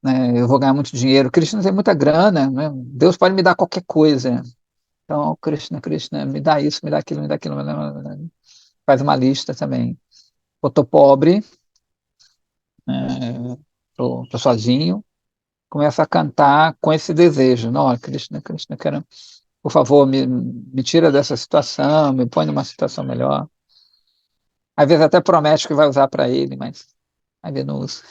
né? Eu vou ganhar muito dinheiro. Krishna tem muita grana, né? Deus pode me dar qualquer coisa. Então, Krishna, Krishna, me dá isso, me dá aquilo, me dá aquilo. Faz uma lista também. Eu tô pobre, tô sozinho, começa a cantar com esse desejo. Não, Krishna, Krishna, quero, por favor, me tira dessa situação, me põe numa situação melhor. Às vezes até promete que vai usar para ele, mas às vezes não usa.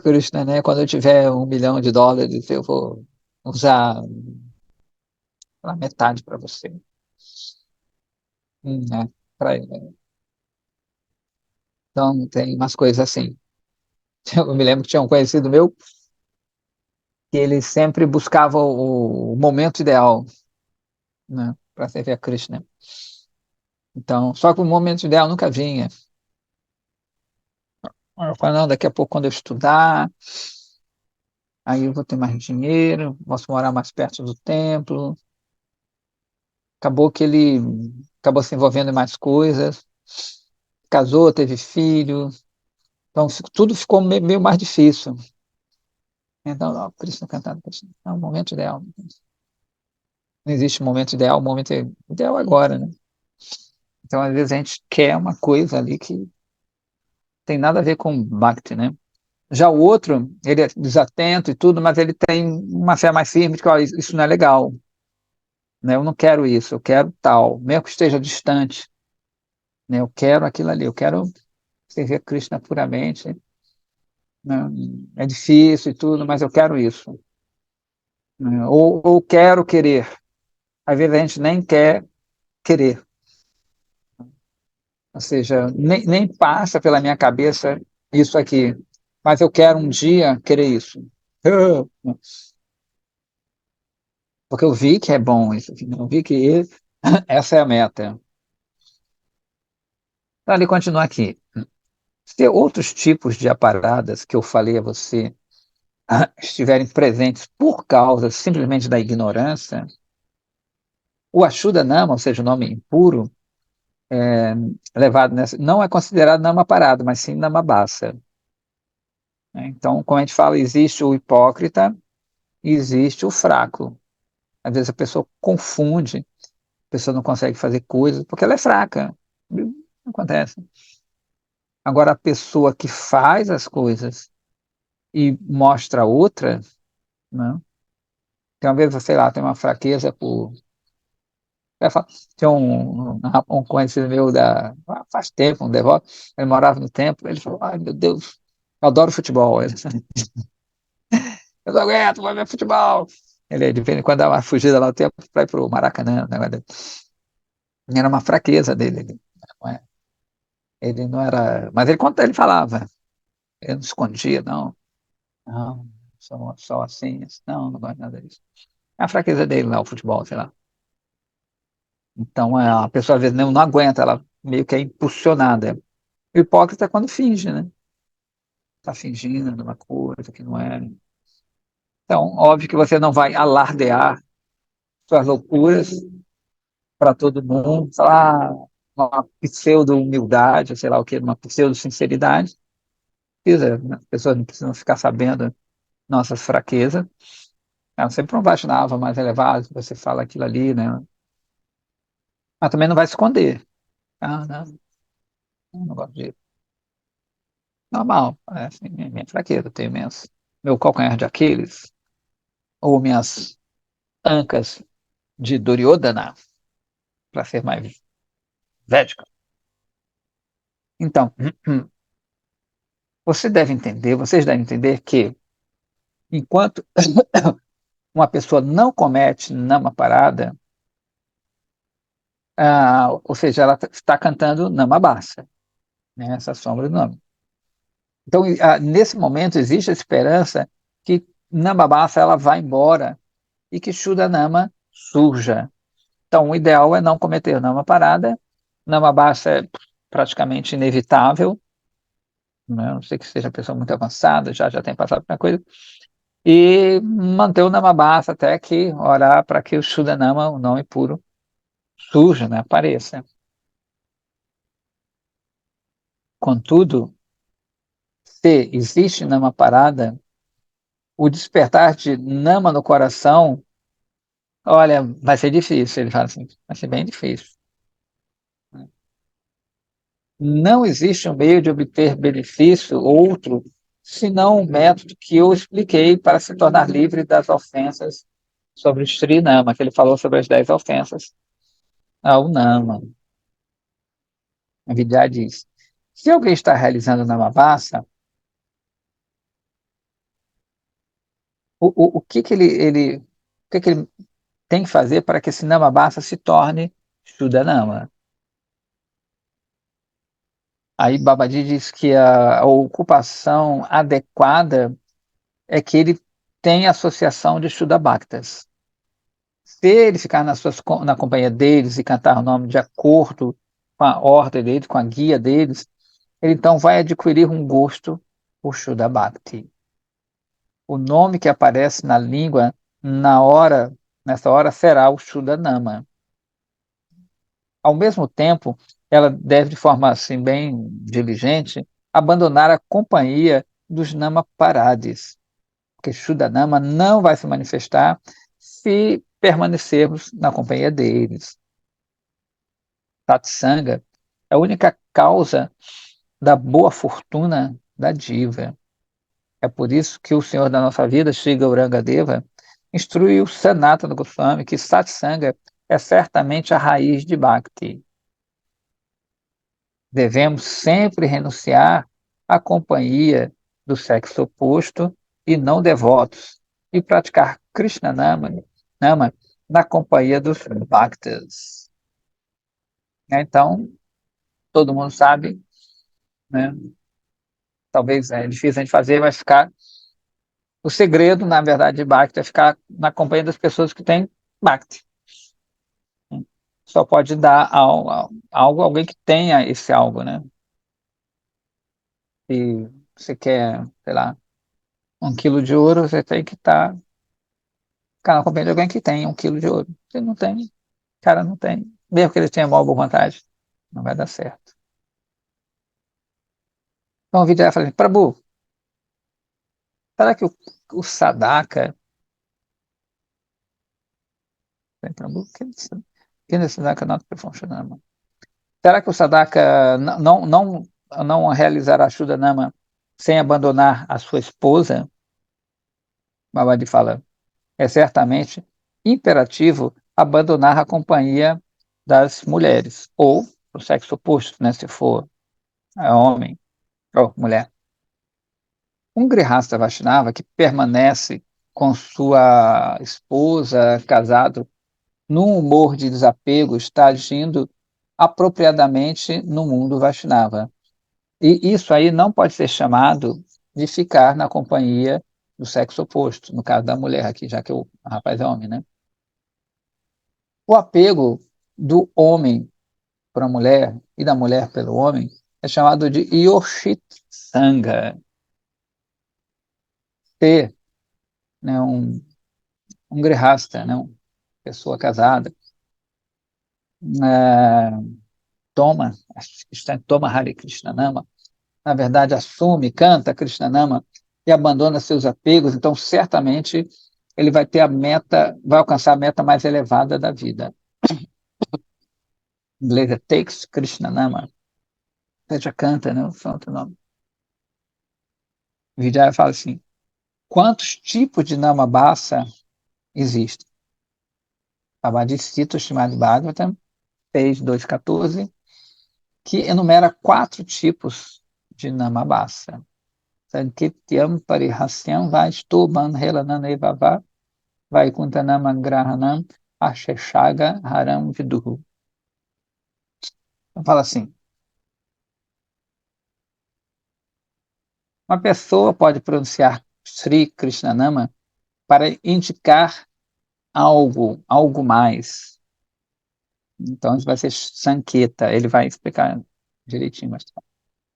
Krishna, né? Quando eu tiver US$ 1 milhão, eu vou usar a metade para você. Né? para ele. Então, tem umas coisas assim. Eu me lembro que tinha um conhecido meu que ele sempre buscava o momento ideal, né, para servir a Krishna. Então, só que o momento ideal nunca vinha. Eu falei, não, daqui a pouco, quando eu estudar, aí eu vou ter mais dinheiro, posso morar mais perto do templo. Acabou que ele acabou se envolvendo em mais coisas, casou, teve filho, então tudo ficou meio mais difícil. Então, ó, Krishna cantando, Krishna, é o momento ideal. Não existe momento ideal, o momento ideal é agora, né? Então, às vezes, a gente quer uma coisa ali que tem nada a ver com Bhakti, né? Já o outro, ele é desatento e tudo, mas ele tem uma fé mais firme de que, ó, isso não é legal, né? Eu não quero isso, eu quero tal, mesmo que esteja distante, né? Eu quero aquilo ali, eu quero servir a Krishna puramente, né? É difícil e tudo, mas eu quero isso, né? Ou quero querer. Às vezes a gente nem quer querer, ou seja, nem passa pela minha cabeça isso aqui, mas eu quero um dia querer isso. Porque eu vi que é bom isso, eu vi que essa é a meta. Então, ele continua aqui. Se outros tipos de aparadas que eu falei a você estiverem presentes por causa simplesmente da ignorância, o Ashuddha-nama, ou seja, o nome impuro, levado nessa, não é considerado nama parado, mas sim nama bassa. Então, como a gente fala, existe o hipócrita e existe o fraco. Às vezes a pessoa confunde, a pessoa não consegue fazer coisas porque ela é fraca. Não acontece. Agora, a pessoa que faz as coisas e mostra outra, né? Tem uma vez, sei lá, tem uma fraqueza por. Tinha um conhecido meu faz tempo, um devoto, ele morava no templo, ele falou, ai meu Deus, eu adoro futebol. Eu não aguento, vou ver futebol. Ele, de vez em quando, dá uma fugida lá no tempo para ir para o Maracanã. Era uma fraqueza dele. Ele não era. Mas ele falava, ele não escondia, não. Não, só assim, não, não gosto de nada disso. É a fraqueza dele lá, o futebol, sei lá. Então, a pessoa às vezes não aguenta, ela meio que é impulsionada. O hipócrita é quando finge, né? Tá fingindo uma coisa que não é. Então, óbvio que você não vai alardear suas loucuras para todo mundo, falar uma pseudo-humildade, sei lá o que, uma pseudo-sinceridade. As pessoas não precisam ficar sabendo nossas fraquezas. Ela sempre não vacinava mais elevado, você fala aquilo ali, né? Mas também não vai esconder. Ah, não, não gosto disso. Normal, é assim, minha fraqueza, eu tenho meu calcanhar de Aquiles, ou minhas ancas de Duryodhana, para ser mais védico. Então, vocês devem entender que enquanto uma pessoa não comete nama parada, ou seja, ela está cantando namabasa, né, essa sombra do nome. Então, nesse momento, existe a esperança que Namabasa ela vá embora e que Shuddha-nama surja. Então, o ideal é não cometer Nama parada. Namabasa é praticamente inevitável, né? A não sei que seja uma pessoa muito avançada, já tem passado por uma coisa, e manter o Namabasa até que orar para que o Shuddha-nama, o nome puro, surja, né? Apareça. Contudo, se existe Nama parada, o despertar de Nama no coração, olha, vai ser difícil, ele fala assim, vai ser bem difícil. Não existe um meio de obter benefício outro, senão o método que eu expliquei para se tornar livre das ofensas sobre o Sri Nama, que ele falou sobre as 10 ofensas ao Nama. A Vidya diz, se alguém está realizando Namabasa, o que ele tem que fazer para que esse Namabasa se torne Shuddha Nama? Aí Babaji diz que a ocupação adequada é que ele tem associação de Shuddha-bhaktas. Se ele ficar na companhia deles e cantar o nome de acordo com a ordem deles, com a guia deles, ele então vai adquirir um gosto por Shuddha Bhakti. O nome que aparece na língua nessa hora será o Shuddha Nama. Ao mesmo tempo, ela deve, de forma assim, bem diligente, abandonar a companhia dos Namaparadis, porque Shuddha Nama não vai se manifestar se permanecermos na companhia deles. Satsanga é a única causa da boa fortuna da diva. É por isso que o Senhor da nossa vida, Sri Gauranga-deva, instruiu Sanatana Goswami que Satsanga é certamente a raiz de Bhakti. Devemos sempre renunciar à companhia do sexo oposto e não devotos e praticar Krishna Nama na companhia dos Bhaktas. Então, todo mundo sabe, né? Talvez é difícil a gente fazer, mas ficar. O segredo, na verdade, de Bhakti é ficar na companhia das pessoas que têm Bhakti. Só pode dar algo a alguém que tenha esse algo, né? Se você quer, sei lá, 1 quilo de ouro, você tem que ficar na companhia de alguém que tem 1 quilo de ouro. Se não tem, o cara não tem. Mesmo que ele tenha boa vontade, não vai dar certo. Então o vídeo vai falar assim, Prabhu, será que o Sadaka. Prabhu, que é Sadaka not funcionando? Será que o Sadaka não realizará Shuddha-nama sem abandonar a sua esposa? Babadi fala, é certamente imperativo abandonar a companhia das mulheres, ou o sexo oposto, né, se for homem ou mulher. Um Grihastha Vaishnava que permanece com sua esposa, casado, num humor de desapego, está agindo apropriadamente no mundo Vaishnava. E isso aí não pode ser chamado de ficar na companhia do sexo oposto, no caso da mulher aqui, já que o rapaz é homem, né? O apego do homem para a mulher e da mulher pelo homem é chamado de Yoshit Sangha. Ter, né, um grihasta, né, uma pessoa casada, toma, toma Hare Krishna Nama, na verdade assume, canta Krishna Nama e abandona seus apegos, então certamente ele vai ter vai alcançar a meta mais elevada da vida. Em inglês é Takes Krishna Nama. Você já canta, né? O santo nome. Vijaya fala assim: quantos tipos de Namabasa existem? Abhadicita Srimad Bhagavatam, 6.2.14, que enumera 4 tipos de Namabasa. Sankityam Parihasyam Vaistubhan Helananevava Vaikuntanam Grahanam Asheshaga Haram Viduhu. Então fala assim: uma pessoa pode pronunciar Sri Krishnanama para indicar algo mais. Então, isso vai ser Sanketa, ele vai explicar direitinho, mas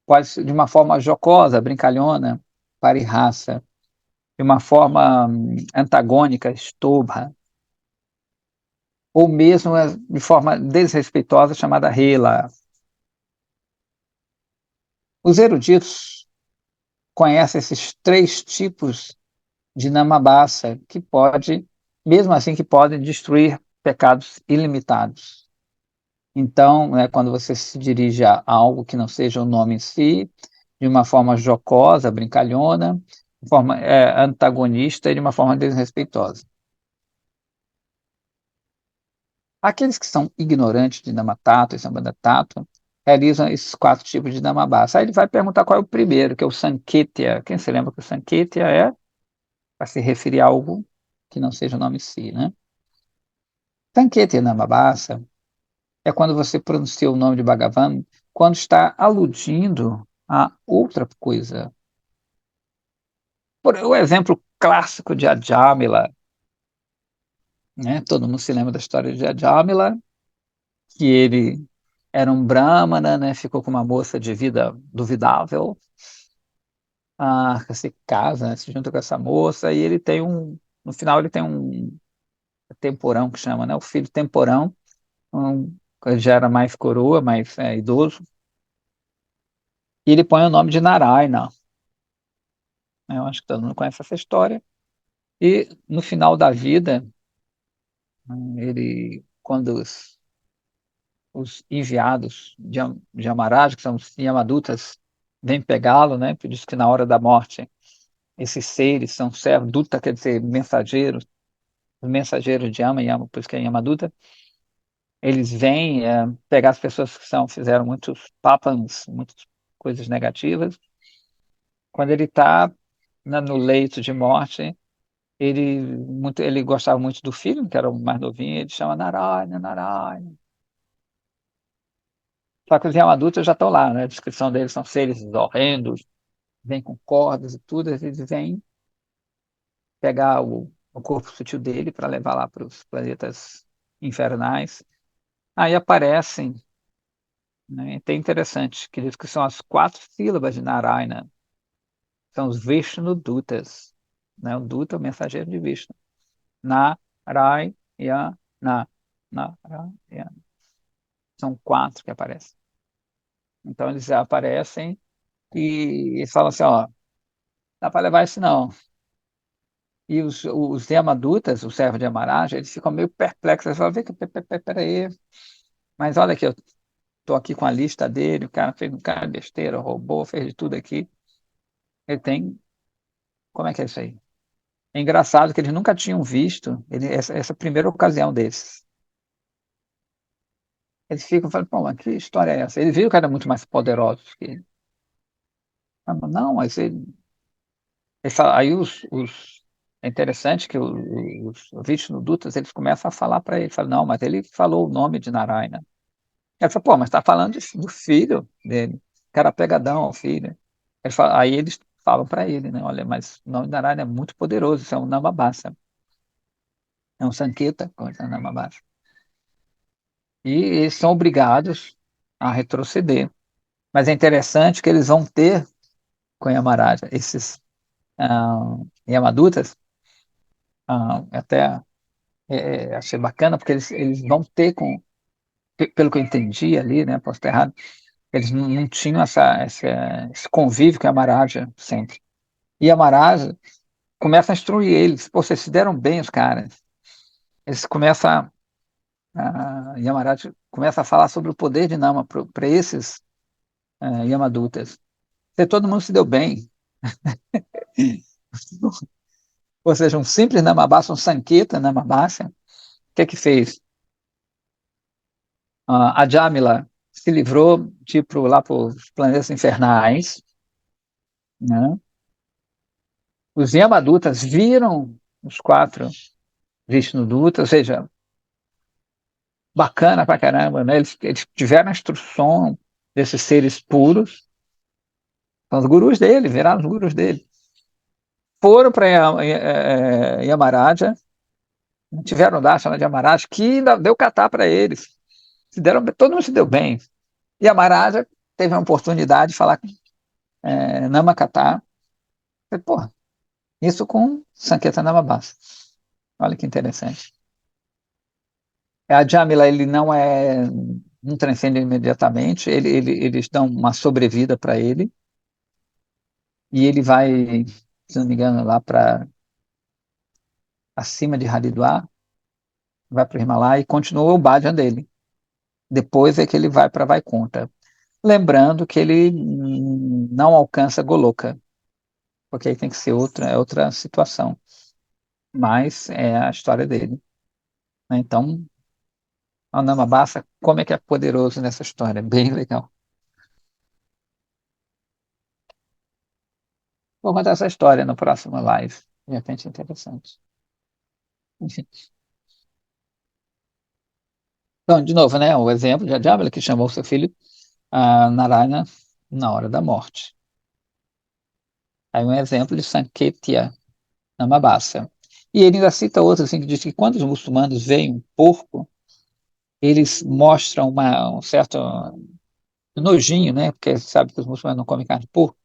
pode ser de uma forma jocosa, brincalhona, parihasa, de uma forma antagônica, stobha, ou mesmo de forma desrespeitosa, chamada hela. Os eruditos conhecem esses 3 tipos de namabasa, que mesmo assim, que podem destruir pecados ilimitados. Então, né, quando você se dirige a algo que não seja o nome em si, de uma forma jocosa, brincalhona, de forma antagonista e de uma forma desrespeitosa. Aqueles que são ignorantes de Namatato e Sambandatato realizam esses 4 tipos de Namabasa. Aí ele vai perguntar qual é o primeiro, que é o Sanketya. Quem se lembra que o Sanketya é para se referir a algo que não seja o nome em si, né? Sanketya Namabasa é quando você pronuncia o nome de Bhagavan quando está aludindo a outra coisa. Por o exemplo clássico de Adjamila, né? Todo mundo se lembra da história de Adjamila, que ele era um brahmana, né? Ficou com uma moça de vida duvidável, se casa, né? Se junta com essa moça, e ele tem no final ele tem um temporão que chama, né? O filho temporão, ele já era mais coroa, mais idoso, e ele põe o nome de Narayana, né? Eu acho que todo mundo conhece essa história. E no final da vida, ele, quando os enviados de Amaraj, que são os Yamadutas, vêm pegá-lo, né? Por isso que na hora da morte, esses seres são servos, Duta quer dizer mensageiros, os mensageiros de Yama, por isso que é Yamaduta, eles vêm pegar as pessoas que fizeram muitos papans, muitas coisas negativas. Quando ele está no leito de morte, ele gostava muito do filho, que era o mais novinho, ele chama Narayana, Narayana. Só que os Yamadutas já estão lá, né? A descrição deles são seres horrendos, vêm com cordas e tudo, eles vêm pegar o corpo sutil dele para levar lá para os planetas infernais. Aí aparecem, né? Tem interessante, que diz que são as 4 sílabas de Narayana, são os Vishnu-dutas, né? O Duta é o mensageiro de Vishnu. Narayana, Narayana. São 4 que aparecem. Então eles aparecem e eles falam assim, ó, dá para levar isso não. E os Yamadutas, o servo de Yamaraja, eles ficam meio perplexos. Eles falam, vê que, peraí, mas olha aqui, eu estou aqui com a lista dele, o cara fez um cara de besteira, roubou, fez de tudo aqui. Ele tem, como é que é isso aí? É engraçado que eles nunca tinham visto essa primeira ocasião desses. Eles ficam falando, pô, mas que história é essa? Eles viram que era muito mais poderoso que ele. Ah, mas não, mas aí é interessante que os Vishnudutas, eles começam a falar para ele, falam, não, mas ele falou o nome de Narayana. Ele fala, pô, mas está falando do filho dele, o cara pegadão ao filho. Aí eles falam para ele, né, olha, mas o nome de Narayana é muito poderoso, isso é um Namabasa, é um Sanketa, como é Namabasa. E eles são obrigados a retroceder. Mas é interessante que eles vão ter com Yamaraja, esses Yamadutas, até achei bacana, porque eles vão ter pelo que eu entendi ali, né, posso estar errado, eles não tinham esse convívio com a Yamaraja sempre. E a Yamaraja começa a instruir eles, pô, vocês se deram bem, os caras. Eles começam Yamaraja começa a falar sobre o poder de Nama para esses Yamadutas. Todo mundo se deu bem. Ou seja, um simples Namabasa, um Sanketa Namabasa, o que é que fez? A Jamila se livrou tipo lá para os planetas infernais, né? Os Yamadutas viram os 4 Vishnudutas, ou seja, bacana pra caramba, né? Eles tiveram a instrução desses seres puros, são os gurus dele, viraram os gurus dele. Foram para Yamaraja, tiveram o Darshana de Yamaraja, que ainda deu catar para eles. Todo mundo se deu bem. Yamaraja teve a oportunidade de falar com Namakata. Pô, isso com Sanketa Namabasa. Olha que interessante. A Jamila, ele não transcende imediatamente, eles dão uma sobrevida para ele, e ele vai, se não me engano, lá para acima de Haridwar, vai para o Himalaia e continua o bhajan dele. Depois é que ele vai para Vaikunta. Lembrando que ele não alcança Goloka, porque aí tem que ser outra situação. Mas é a história dele, né? Então, o Namabasa, como é que é poderoso nessa história? Bem legal. Vou contar essa história no próximo live. De repente é interessante. Enfim. Então, de novo, né? O exemplo de Adjamila, que chamou seu filho a Narayana na hora da morte. Aí um exemplo de Sanketya Namabasa. E ele ainda cita outro, assim, que diz que quando os muçulmanos veem um porco, eles mostram um certo nojinho, né? Porque sabe que os muçulmanos não comem carne de porco.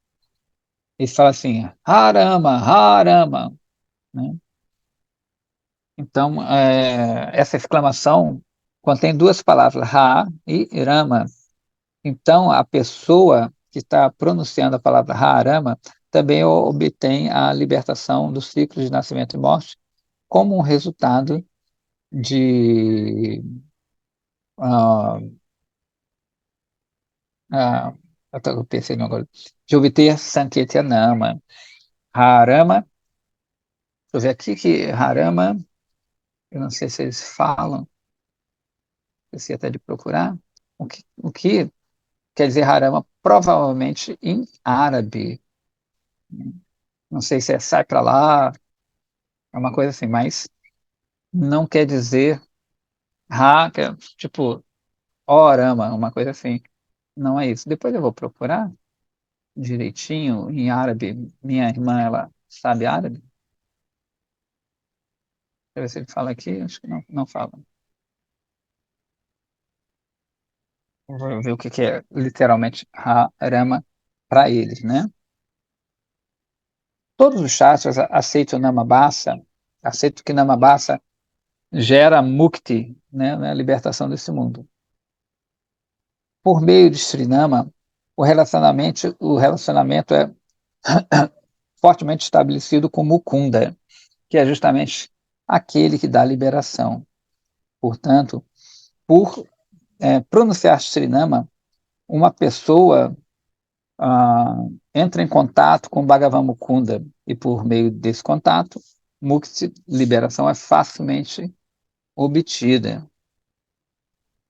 Eles falam assim, Harama, Harama, né? Então, essa exclamação contém duas palavras, Ha e Rama. Então, a pessoa que está pronunciando a palavra Harama também obtém a libertação do ciclo de nascimento e morte como um resultado de ah, ah, eu pensei no agora, de obter Sanketyanama. Harama, deixa eu ver aqui que Harama, eu não sei se eles falam, esqueci até de procurar, o que quer dizer Harama, provavelmente em árabe. Não sei se é sai para lá, é uma coisa assim, mas não quer dizer Ha, que é tipo Orama, uma coisa assim. Não é isso. Depois eu vou procurar direitinho em árabe. Minha irmã, ela sabe árabe. Deixa eu ver se ele fala aqui. Acho que não, não fala. Vou ver o que é literalmente Harama para eles, né? Todos os shastras aceitam Namabasa, aceitam que Namabasa gera mukti, né, a libertação desse mundo. Por meio de Srinama, o relacionamento é fortemente estabelecido com Mukunda, que é justamente aquele que dá liberação. Portanto, por pronunciar Srinama, uma pessoa entra em contato com Bhagavan Mukunda e por meio desse contato, Mukti, liberação, é facilmente obtida.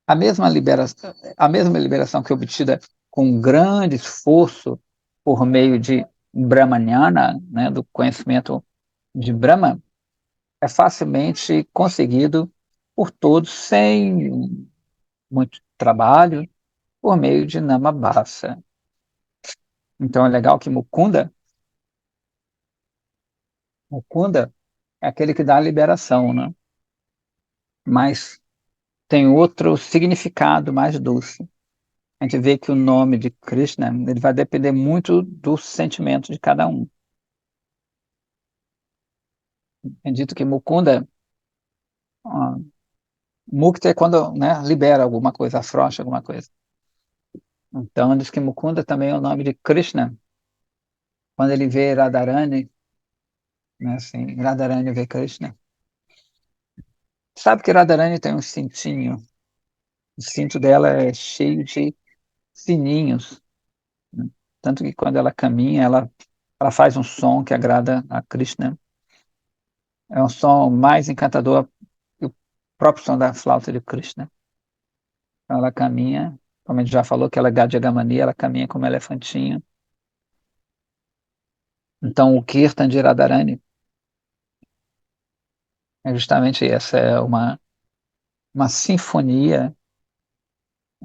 A mesma liberação que é obtida com grande esforço por meio de Brahmanyana, né, do conhecimento de Brahma, é facilmente conseguido por todos sem muito trabalho, por meio de Namabasa. Então é legal que Mukunda é aquele que dá a liberação, né? Mas tem outro significado mais doce. A gente vê que o nome de Krishna ele vai depender muito do sentimento de cada um. É dito que ah, Mukta é quando, né, libera alguma coisa, afrouxa alguma coisa. Então diz que Mukunda também é o nome de Krishna. Quando ele vê Radharani, né, assim, Radharani vê Krishna. Sabe que Radharani tem um cintinho. O cinto dela é cheio de sininhos, né? Tanto que quando ela caminha, ela faz um som que agrada a Krishna. É um som mais encantador que o próprio som da flauta de Krishna. Então ela caminha, como a gente já falou, que ela é Gadyagamani, ela caminha como um elefantinho. Então o Kirtan de Radharani é justamente essa, é uma sinfonia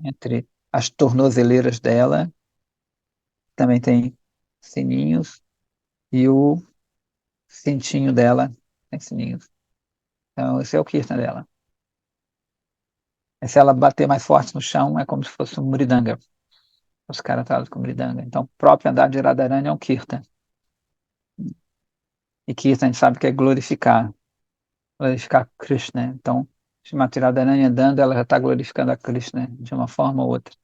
entre as tornozeleiras dela, também tem sininhos, e o cintinho dela tem sininhos. Então esse é o Kirtan dela. E se ela bater mais forte no chão, é como se fosse um mridanga. Os caras trazem com mridanga. Então, o próprio andar de Radharani é um Kirtan. E Kirtan a gente sabe que é glorificar Krishna. Então, Srimati Radharani andando, ela já está glorificando a Krishna de uma forma ou outra.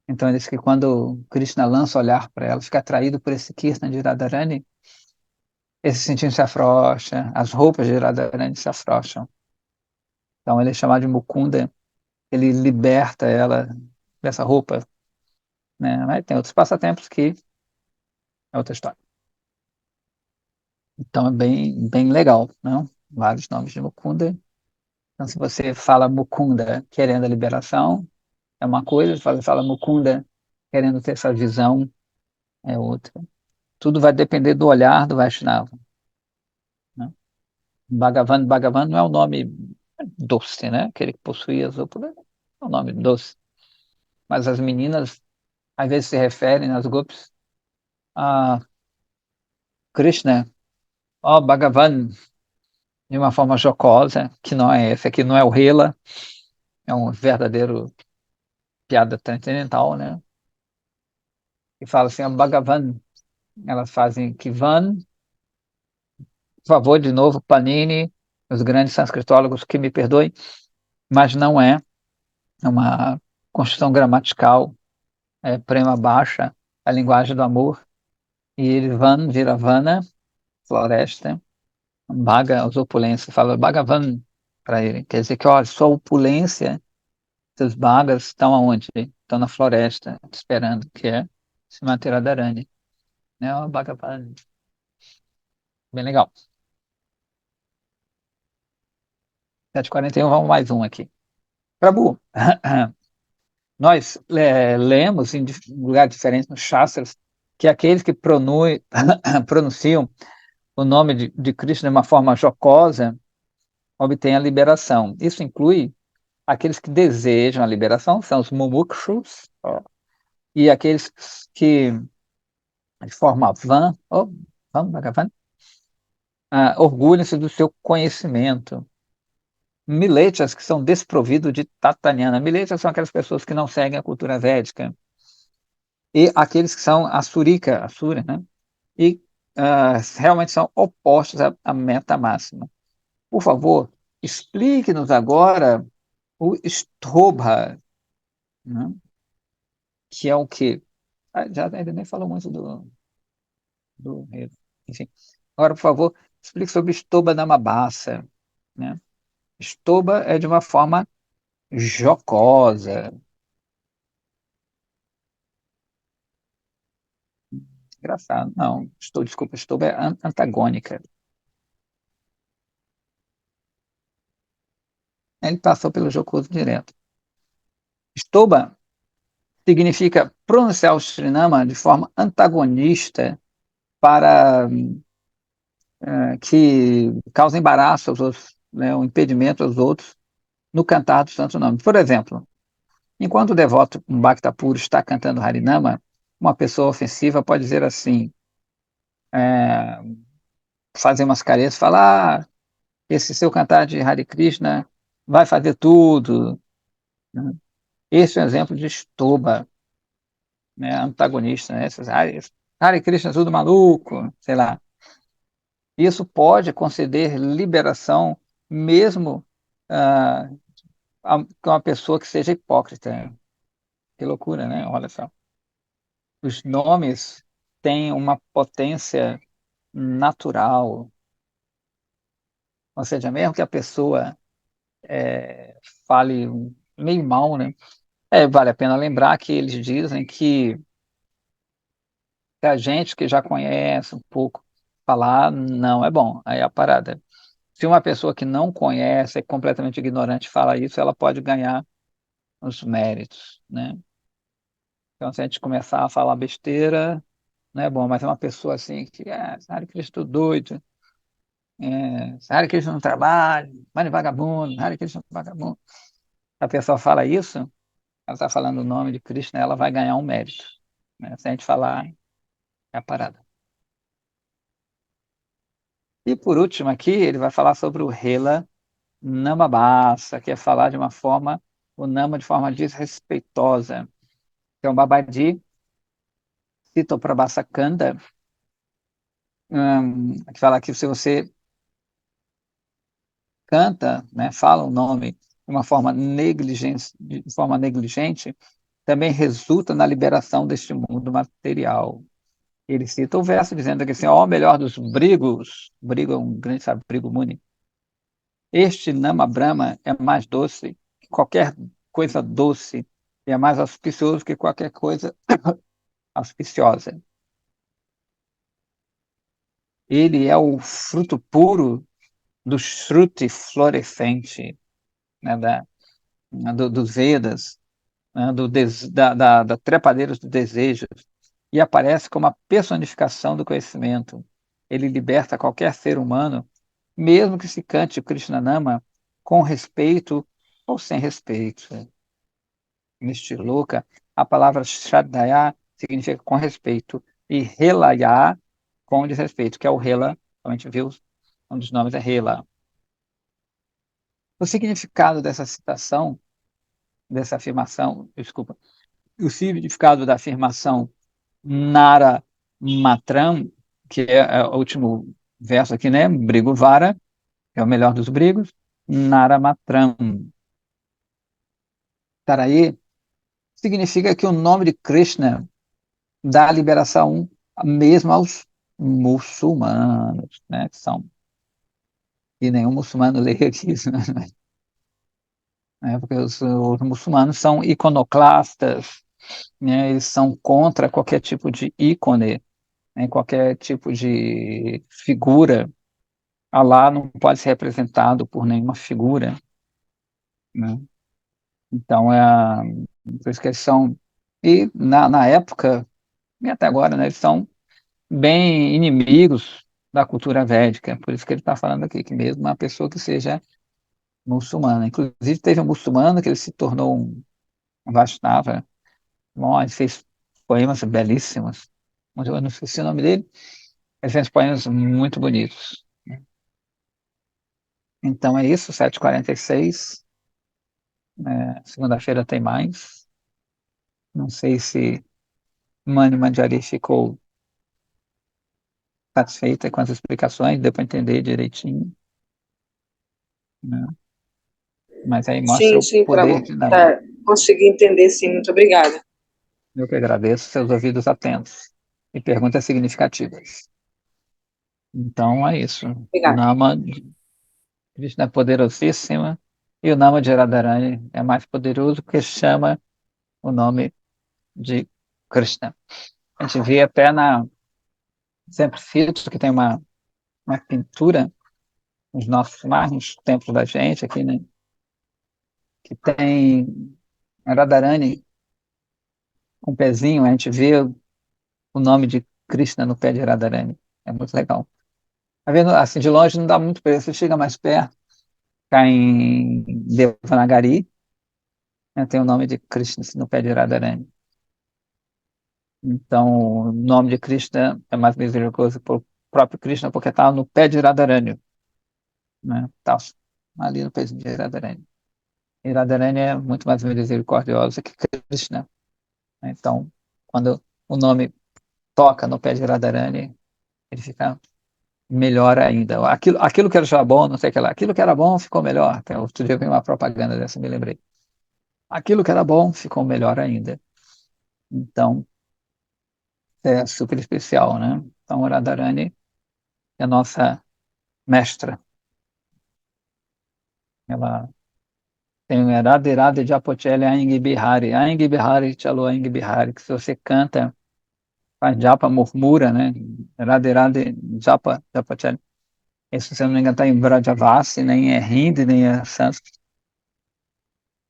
Então, ele diz que quando Krishna lança o olhar para ela, fica atraído por esse Kirtan de Radharani, esse sentido se afrouxa, as roupas de Radharani se afrouxam. Então, ele é chamado de Mukunda, ele liberta ela dessa roupa, né? Mas tem outros passatempos que é outra história. Então é bem, bem legal, né? Vários nomes de Mukunda. Então, se você fala Mukunda querendo a liberação, é uma coisa, se você fala Mukunda querendo ter essa visão, é outra. Tudo vai depender do olhar do Vaishnava, né? Bhagavan não é um nome doce, né? Aquele que possui as roupas, é um nome doce. mas as meninas às vezes se referem nas gopis a Krishna, ó Bhagavan, de uma forma jocosa, que não é essa, aqui não é o Rela, é um verdadeiro piada transcendental, né? E fala assim, ó Bhagavan, elas fazem Kivan, por favor, de novo, Panini, os grandes sanscritólogos que me perdoem, mas não é uma construção gramatical, é prima baixa, a linguagem do amor, e ele van vira vana, floresta, Bhaga, os opulências, fala Bhagavan para ele, quer dizer que, olha, sua opulência, seus Bhagas estão aonde? Estão na floresta, te esperando, que é Srimati Radharani, né? O Bhagavan, bem legal. 7h41, vamos mais um aqui. Prabhu, nós lemos em lugares diferentes nos Shastras que aqueles que pronunciam o nome de Krishna de uma forma jocosa obtêm a liberação. Isso inclui aqueles que desejam a liberação, são os mumukshus, ó, e aqueles que, de forma Bhagavan, orgulham-se do seu conhecimento. Milechas, que são desprovidos de Tatanyana. Milechas são aquelas pessoas que não seguem a cultura védica. E aqueles que são Asura, né? E realmente são opostos à meta máxima. Por favor, explique-nos agora o Stobha, né? Que é o quê? Já ainda nem falou muito do enfim. Agora, por favor, explique sobre Stoba Namabasa, né? Stoba é de uma forma jocosa. Engraçado. Não, desculpa, Stoba é antagônica. Ele passou pelo jocoso direto. Stoba significa pronunciar o Srinama de forma antagonista para que cause embaraço aos outros, né, um impedimento aos outros no cantar do santo nome. Por exemplo, enquanto o devoto um Bhakta puro está cantando Harinama, uma pessoa ofensiva pode dizer assim, é, fazer umas caretas, falar, esse seu cantar de Hare Krishna vai fazer tudo, né? Esse é um exemplo de estoba, né, antagonista, né? Hare Krishna é tudo maluco, sei lá. Isso pode conceder liberação mesmo ah, com uma pessoa que seja hipócrita. Que loucura, né? Olha só. Os nomes têm uma potência natural, ou seja, mesmo que a pessoa fale meio mal, né? Vale a pena lembrar que eles dizem que a gente que já conhece um pouco falar não é bom. Aí é a parada. Se uma pessoa que não conhece, é completamente ignorante, fala isso, ela pode ganhar os méritos, né? Então, se a gente começar a falar besteira, não é bom, mas é uma pessoa assim que, Hare Krishna doido, Hare Krishna não trabalha, Hare vagabundo, Hare Krishna vagabundo. A pessoa fala isso, ela está falando o nome de Krishna, ela vai ganhar um mérito, né? Se a gente falar, é a parada. E por último aqui, ele vai falar sobre o Rela Namabasa, que é falar de uma forma, o Nama de forma desrespeitosa, que é um babadi, cita o Prabhasa Kanda, que fala que se você canta, né, fala o nome de forma negligente, também resulta na liberação deste mundo material. Ele cita o verso dizendo que assim, ó, o melhor dos brigos, brigo é um grande sábio, brigo muni, este Nama Brahma é mais doce que qualquer coisa doce, e é mais auspicioso que qualquer coisa auspiciosa. Ele é o fruto puro do Shruti florescente, né, dos Vedas, né, da trepadeira dos desejos, e aparece como a personificação do conhecimento. Ele liberta qualquer ser humano, mesmo que se cante o Krishnanama com respeito ou sem respeito. neste Luca, a palavra Shraddhaya significa com respeito e Helaya com desrespeito, que é o Hela, a gente viu, um dos nomes é Hela. O significado dessa citação, dessa afirmação, desculpa, o significado da afirmação Nara Matram, que é o último verso aqui, né? Briguvara, é o melhor dos brigos, Nara Matram. Taraí significa que o nome de Krishna dá liberação mesmo aos muçulmanos, né? Que são, e nenhum muçulmano lê aqui isso, né? Porque os muçulmanos são iconoclastas, né? Eles são contra qualquer tipo de ícone, né? Qualquer tipo de figura. Alá não pode ser representado por nenhuma figura, né? Então, por isso que eles são, e na época, e até agora, né, eles são bem inimigos da cultura védica, por isso que ele está falando aqui, que mesmo uma pessoa que seja muçulmana, inclusive teve um muçulmano que ele se tornou um Vaishnava, bom, ele fez poemas belíssimos, mas eu não esqueci o nome dele, ele fez poemas muito bonitos. Então é isso, 7h46, né, segunda-feira tem mais, não sei se Mani Manjari ficou satisfeita com as explicações, deu para entender direitinho, né? Mas aí mostra Sim, o sim, poder de Nama. tá, consegui entender, sim, muito obrigada. Eu que agradeço seus ouvidos atentos e perguntas significativas. Então é isso. O Obrigada. Nama de Krishna é poderosíssima e o Nama de Radharani é mais poderoso porque chama o nome de Krishna. A gente vê até na Sempre Cito que tem uma pintura nos nossos nos templos da gente aqui, né? Que tem Radharani com um pezinho, a gente vê o nome de Krishna no pé de Radharani. É muito legal. Tá vendo? Assim, de longe não dá muito para você chega mais perto, cá em Devanagari, né, tem o nome de Krishna assim, no pé de Radharani. Então, o nome de Krishna é mais misericordioso para o próprio Krishna, porque está no pé de Radharani, né? Tá ali no pé de Radharani. E Radharani é muito mais misericordiosa que Krishna, né? Então, quando o nome toca no pé de Radharani, ele fica melhor ainda. Aquilo que era já bom, não sei o que lá, aquilo que era bom ficou melhor. Até outro dia veio uma propaganda dessa, me lembrei. Aquilo que era bom ficou melhor ainda. Então, é super especial, né? Então, Radharani é a nossa mestra. Ela tem o Radhe Radhe Japochelli Aing Bihari. Aing Bihari Chalo Aing Bihari. Que se você canta, faz japa, murmura, né? Radhe Radhe Japa, Japochelli. Isso, se eu não me engano, está em Brajavasi, nem é Hindi, nem é sânscrito.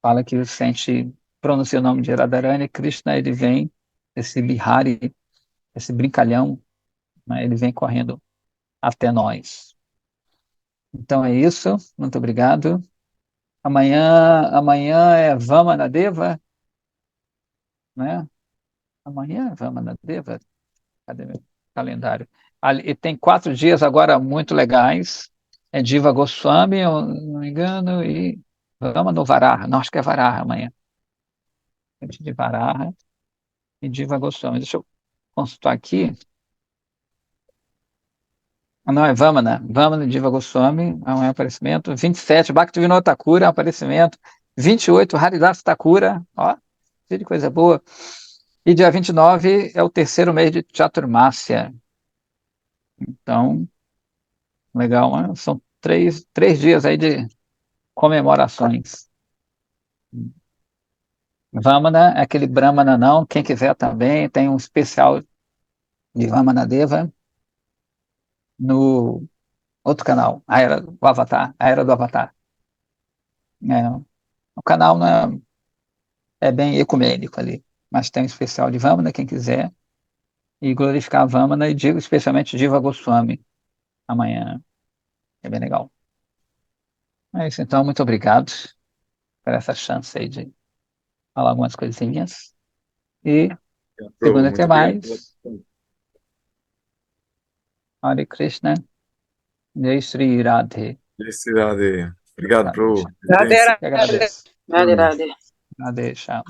Fala que se a gente pronuncia o nome de Radharani, Krishna, ele vem, esse Bihari, esse brincalhão, né, ele vem correndo até nós. Então é isso, muito obrigado. Amanhã é Vamanadeva, né? Amanhã é Vamanadeva, cadê meu calendário? Ali, e tem 4 dias agora muito legais, é Diva Goswami, eu não me engano, e Vama no Varaha, não, acho que é Varaha amanhã. Gente de Varaha e Diva Goswami. Deixa eu consultar aqui. Ah, não, é Vamana. Vamana Diva Goswami é um aparecimento. 27, Bhaktivinoda Thakura é um aparecimento. 28, Haridas Thakura. Ó, cheio de coisa boa. E dia 29 é o terceiro mês de Chaturmasya. Então, legal, né? São três dias aí de comemorações. Vamana é aquele Brahmana não. Quem quiser também, tem um especial de Vamana Deva no outro canal, a Era do Avatar, a Era do Avatar. É, o canal não é bem ecumênico ali, mas tem um especial de Vamana, quem quiser, e glorificar a Vamana, e digo especialmente Diva Goswami, amanhã, é bem legal. É isso, então, muito obrigado por essa chance aí de falar algumas coisinhas. E Prabhu, segunda muito tem obrigado. mais. Hare Krishna, Jai Shri Radhe. Felicidade. Obrigado, Radhe Prabhu. Shyam. Radhe, Residência. Eu que Radhe, agradeço. Radhe, Radhe. Radhe Shyam.